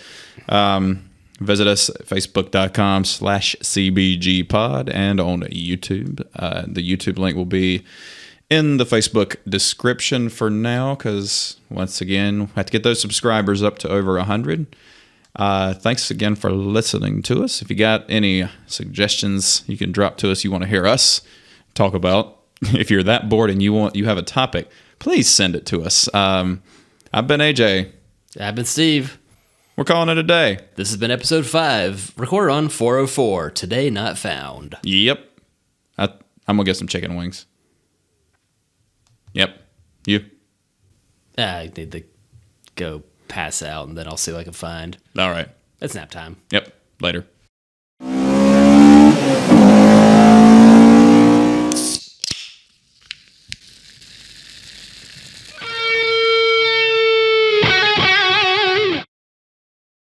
Visit us at facebook.com/CBGPod and on YouTube. The YouTube link will be in the Facebook description for now because, once again, we have to get those subscribers up to over 100. Thanks again for listening to us. If you got any suggestions you can drop to us you want to hear us talk about, if you're that bored and you have a topic, please send it to us. I've been AJ. I've been Steve. We're calling it a day. This has been episode 5, recorded on 404, today not found. Yep. I'm going to get some chicken wings. Yep. You? I need to go pass out, and then I'll see what I can find. All right. It's nap time. Yep. Later.